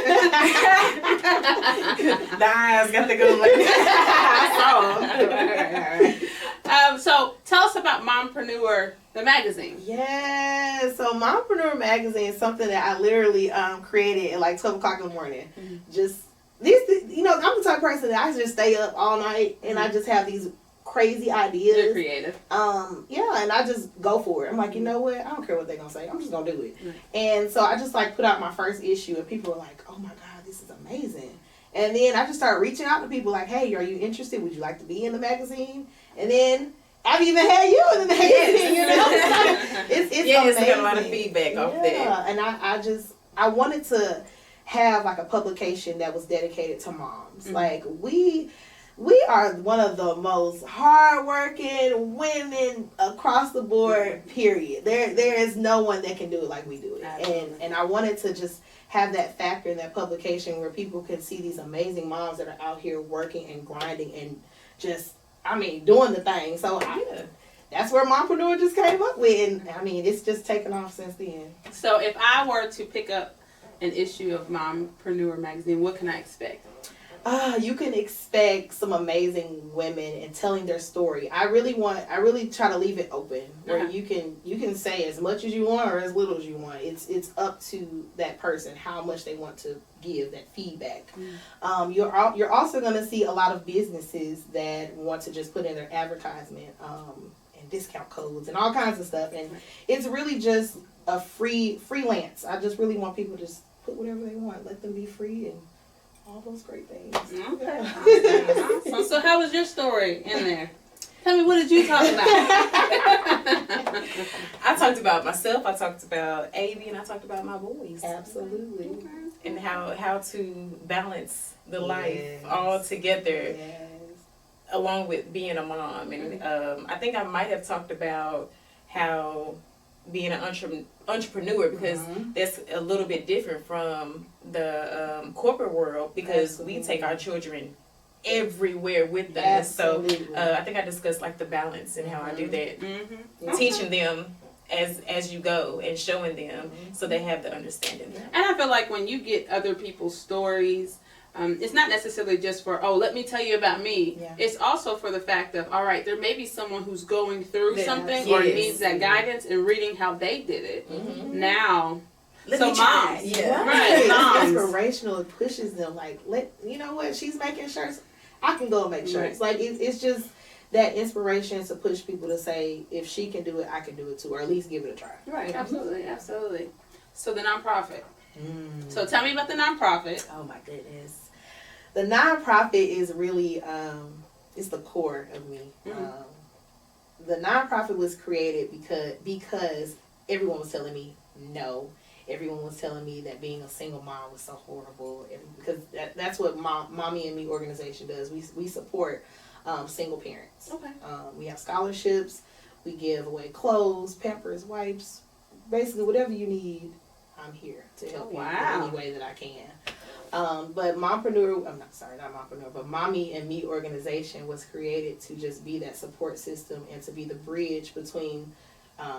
eyes got to go like So tell us about Mompreneur, the magazine. Yeah, so Mompreneur magazine is something that I literally created at like 12 o'clock in the morning. Just this, you know, I'm the type of person that I just stay up all night and I just have these crazy ideas. You're creative. Yeah, and I just go for it. I'm like, you know what? I don't care what they're gonna say. I'm just gonna do it. And so I just like put out my first issue, and people were like, oh my God, this is amazing. And then I just started reaching out to people like, hey, are you interested? Would you like to be in the magazine? And then I've even had you in the magazine. You know, it's yes, amazing. I got a lot of feedback off that. Yeah, and I wanted to have like a publication that was dedicated to moms. Like, we are one of the most hardworking women across the board, period. There is no one that can do it like we do it. And I wanted to just have that factor in that publication where people could see these amazing moms that are out here working and grinding and just, I mean, doing the thing. So that's where Mompreneur just came up with. And I mean, it's just taken off since then. So if I were to pick up an issue of Mompreneur magazine, what can I expect? You can expect some amazing women and telling their story. I really try to leave it open where you can say as much as you want or as little as you want. It's up to that person how much they want to give that feedback. You're also going to see a lot of businesses that want to just put in their advertisement and discount codes and all kinds of stuff, and it's really just a freelance. I just really want people to just put whatever they want, let them be free, and all those great things. Okay. Awesome. So how was your story in there? Tell me, what did you talk about? I talked about myself, I talked about Avi, and I talked about my boys. Absolutely. And how to balance the life Yes. all together. Yes. along with being a mom. And I think I might have talked about how being an entrepreneur, because that's a little bit different from the corporate world, because we take our children everywhere with us. Absolutely. So I think I discussed like the balance and how I do that, teaching them as you go and showing them so they have the understanding. And I feel like when you get other people's stories, it's not necessarily just for, oh, let me tell you about me. Yeah. It's also for the fact of, all right, there may be someone who's going through Yeah, something yes. or needs that guidance, and reading how they did it. Now, Let so me try. moms, Yeah. right, It's moms. inspirational. It pushes them. Like, you know what? She's making shirts. I can go and make shirts. Like, it's just that inspiration to push people to say, if she can do it, I can do it too, or at least give it a try. Right, absolutely, absolutely. So the nonprofit. So tell me about the nonprofit. Oh my goodness. The nonprofit is really, it's the core of me. The nonprofit was created because everyone was telling me no. Everyone was telling me that being a single mom was so horrible. Because that's what Mommy and Me organization does. We support single parents. Okay. We have scholarships. We give away clothes, Pampers, wipes, basically whatever you need. I'm here to help you in any way that I can. But not Mompreneur, but Mommy and Me organization was created to just be that support system and to be the bridge between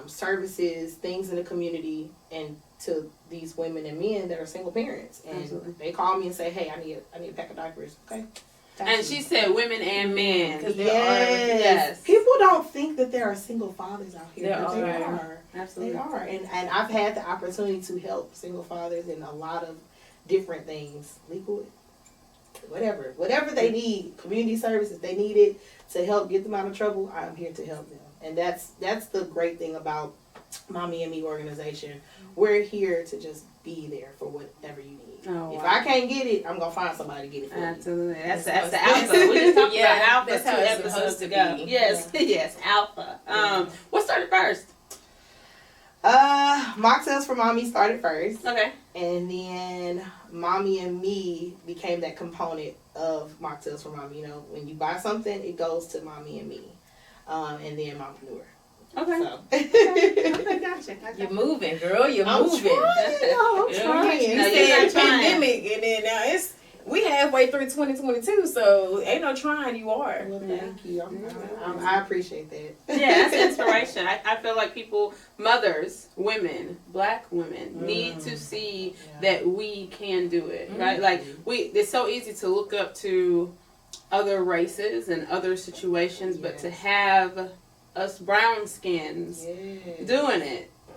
services, things in the community, and to these women and men that are single parents. And Absolutely. they call me and say, hey, I need a pack of diapers. Okay. And she said women and men. Yes. People don't think that there are single fathers out here. There But they are. are. Absolutely. They are. And I've had the opportunity to help single fathers in a lot of different things. Legal, whatever they need, community services, they need it to help get them out of trouble, I'm here to help them. And that's the great thing about Mommy and Me organization. We're here to just be there for whatever you need. Oh, If wow. I can't get it, I'm gonna find somebody to get it for me. Absolutely. That's That's the how it's- alpha. We just talked Yeah, about alpha that's 2 how it's episodes supposed to ago. be. Yes, yes, alpha. What started first? Mocktails for Mommy started first. Okay. And then Mommy and Me became that component of Mocktails for Mommy. You know, when you buy something, it goes to Mommy and Me. And then Mompreneur. Okay. So. Okay, gotcha. You're moving, girl. You're I'm moving. trying. You trying. No, said you're not trying. pandemic, and then now we halfway through 2022, so ain't no trying. You are. Well, thank you. I appreciate that. Yeah, that's inspiration. I feel like mothers, women, black women, need to see that we can do it, right? Like, it's so easy to look up to other races and other situations, but to have us brown skins doing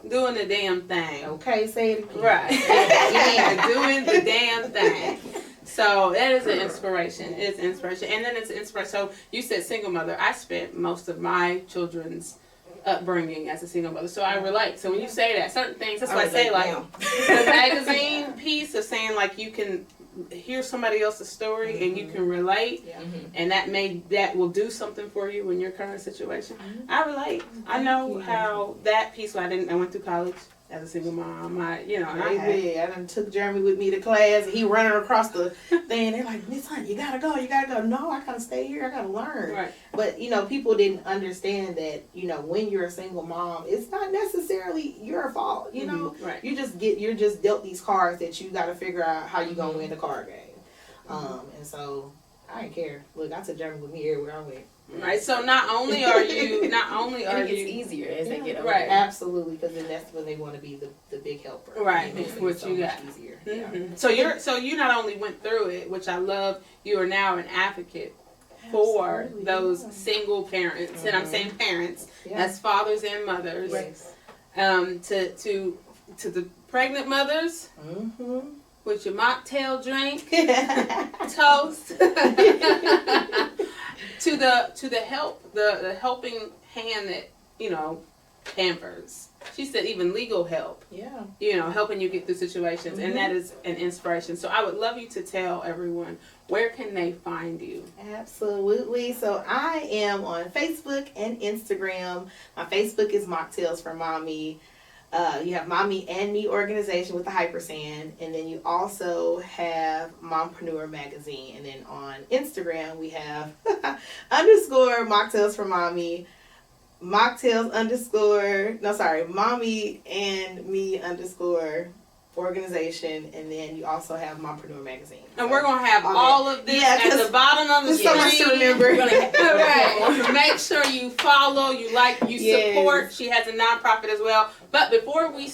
the damn thing. Okay, say it again. Right. Yeah, doing the damn thing. So that is an inspiration. It's inspiration. And then it's inspiration. So you said single mother. I spent most of my children's upbringing as a single mother. So I relate. So when you say that, certain things, that's why I say, like, the magazine piece of saying, like, you can hear somebody else's story and you can relate, and that will do something for you in your current situation. I relate. I know how that piece. I went through college as a single mom. I done took Jeremy with me to class, and he running across the thing. They're like, Miss Hunt, you gotta go. No, I gotta stay here. I gotta learn. Right. But people didn't understand that when you're a single mom, it's not necessarily your fault. You know, Right. you're just dealt these cards that you gotta figure out how you gonna win the card game. And so I didn't care. Look, I took Jeremy with me everywhere I went. Right. So not only are And it gets you easier as they get older. Right. Absolutely, because then that's when they want to be the big helper. Right, It makes it what so you much got. easier. So you not only went through it, which I love. You are now an advocate for Absolutely, those yeah. single parents, and I'm saying parents. Yeah. That's fathers and mothers. Yes. To the pregnant mothers Mm-hmm. with your mocktail drink, toast. to the helping hand that pampers. She said even legal help. Yeah. Helping you get through situations, and that is an inspiration. So I would love you to tell everyone, where can they find you? Absolutely. So I am on Facebook and Instagram. My Facebook is Mocktails for Mommy. You have Mommy and Me organization with the hypersand, and then you also have Mompreneur magazine. And then on Instagram we have underscore Mocktails for Mommy, Mocktails underscore Mommy and Me underscore organization, and then you also have Mompreneur magazine. And we're gonna have all of this at the bottom of the there's so much to screen. remember. Right. Make sure you follow, you like, you support. She has a nonprofit as well. But before we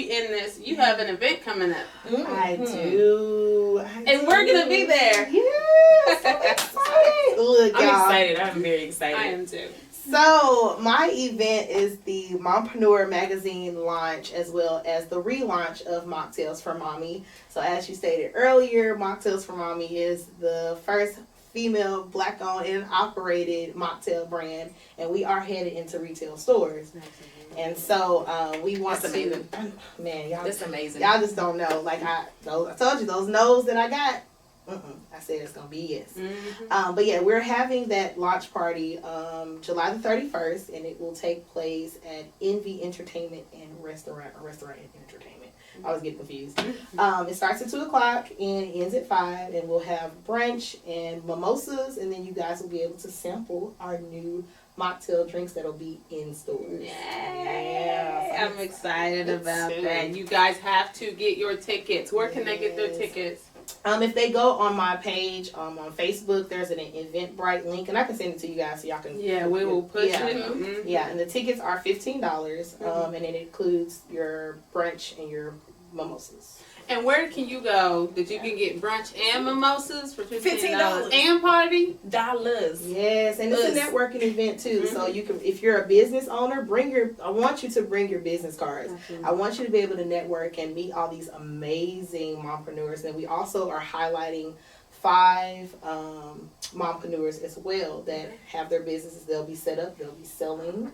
end this, you have an event coming up. I do. And we're gonna be there. Yes, I'm excited. Look, I'm y'all. excited. I'm very excited. I am too. So my event is the Mompreneur magazine launch, as well as the relaunch of Mocktails for Mommy. So as you stated earlier, Mocktails for Mommy is the first female Black-owned and operated mocktail brand, and we are headed into retail stores. And so we want That's to, amazing. man, y'all. That's amazing. Y'all just don't know. Like I told you, those no's that I got. I said it's gonna be yes. Mm-hmm. But yeah, we're having that launch party July the 31st, and it will take place at Envy Entertainment and Restaurant and Entertainment. I was getting confused. It starts at 2:00 and ends at 5, and we'll have brunch and mimosas, and then you guys will be able to sample our new mocktail drinks that'll be in stores. Yeah, I'm excited about that. You guys have to get your tickets. Where can they get their tickets? If they go on my page on Facebook, there's an Eventbrite link, and I can send it to you guys so y'all can. Yeah, we will push yeah. it. Mm-hmm. Yeah, and the tickets are $15, and it includes your brunch and your mimosas. And where can you go that you can get brunch and mimosas for $15 $15 and party? Dollars. Yes, and it's a networking event too. So you can, if you're a business owner, I want you to bring your business cards. I want you to be able to network and meet all these amazing mompreneurs. And we also are highlighting 5 mompreneurs as well that have their businesses. They'll be set up. They'll be selling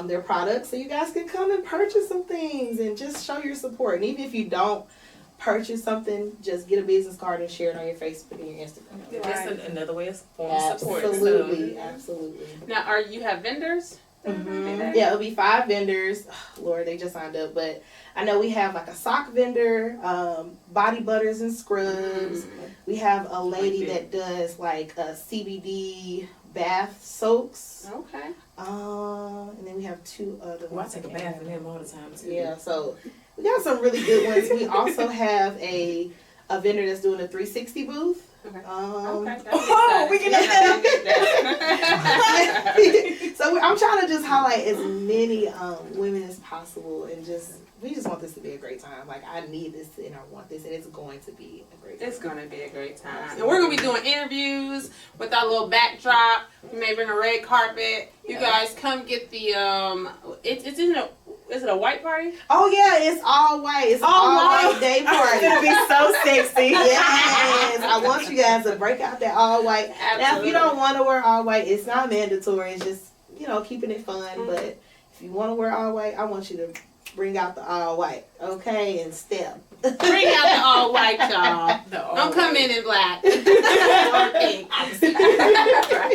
their products, so you guys can come and purchase some things and just show your support. And even if you don't purchase something, just get a business card and share it on your Facebook and your Instagram. That's another way of form of support. Absolutely, absolutely. Now, you have vendors? Yeah, it'll be 5 vendors. Oh, Lord, they just signed up, but I know we have like a sock vendor, body butters and scrubs. We have a lady that does like CBD bath soaks. Okay. And then we have 2 other Well, I ones. take a bath in them all the time too. Yeah, so we got some really good ones. We also have a vendor that's doing a 360 booth. Okay. We can get that. So I'm trying to just highlight as many women as possible, and we just want this to be a great time. Like, I need this and I want this, and it's going to be a great time. It's going to be a great time. And we're going to be doing interviews with our little backdrop. We may bring a red carpet. You guys come get the, is it a white party? Oh yeah, it's all white. It's all white day party. It's gonna be so sexy. Yes, I want you guys to break out that all white. Absolutely. Now, if you don't want to wear all white, it's not mandatory. It's just, keeping it fun. But if you want to wear all white, I want you to bring out the all white, okay, and step. Bring out the all white, y'all. Don't come in black or pink.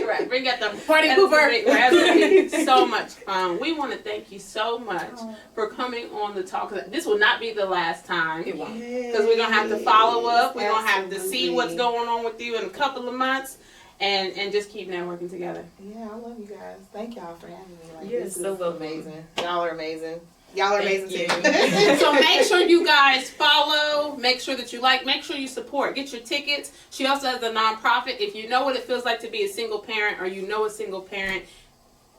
right. Bring out the Party pooper. So much fun. We want to thank you so much for coming on the talk. This will not be the last time. It won't. Because we're going to have to follow up. We're going to have to see what's going on with you in a couple of months. And just keep networking together. Yeah, I love you guys. Thank y'all for having me. Like, You're this so is welcome. amazing. Y'all are amazing. Y'all are amazing too. So make sure you guys follow. Make sure that you like. Make sure you support. Get your tickets. She also has a nonprofit. If you know what it feels like to be a single parent, or you know a single parent,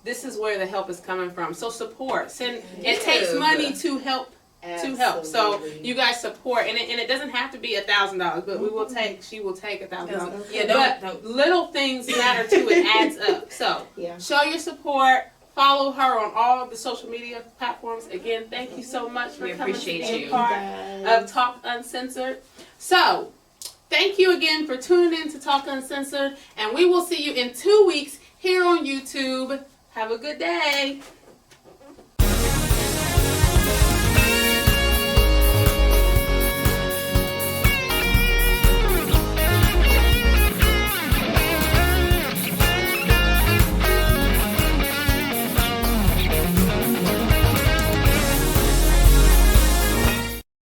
this is where the help is coming from. So support. It takes money to help. Absolutely. So you guys support, and it doesn't have to be $1,000, but she will take $1,000. Yeah, but little things matter too. It adds up. So show your support. Follow her on all the social media platforms. Again, thank you so much for coming to be a part of Talk Uncensored. So, thank you again for tuning in to Talk Uncensored, and we will see you in 2 weeks here on YouTube. Have a good day.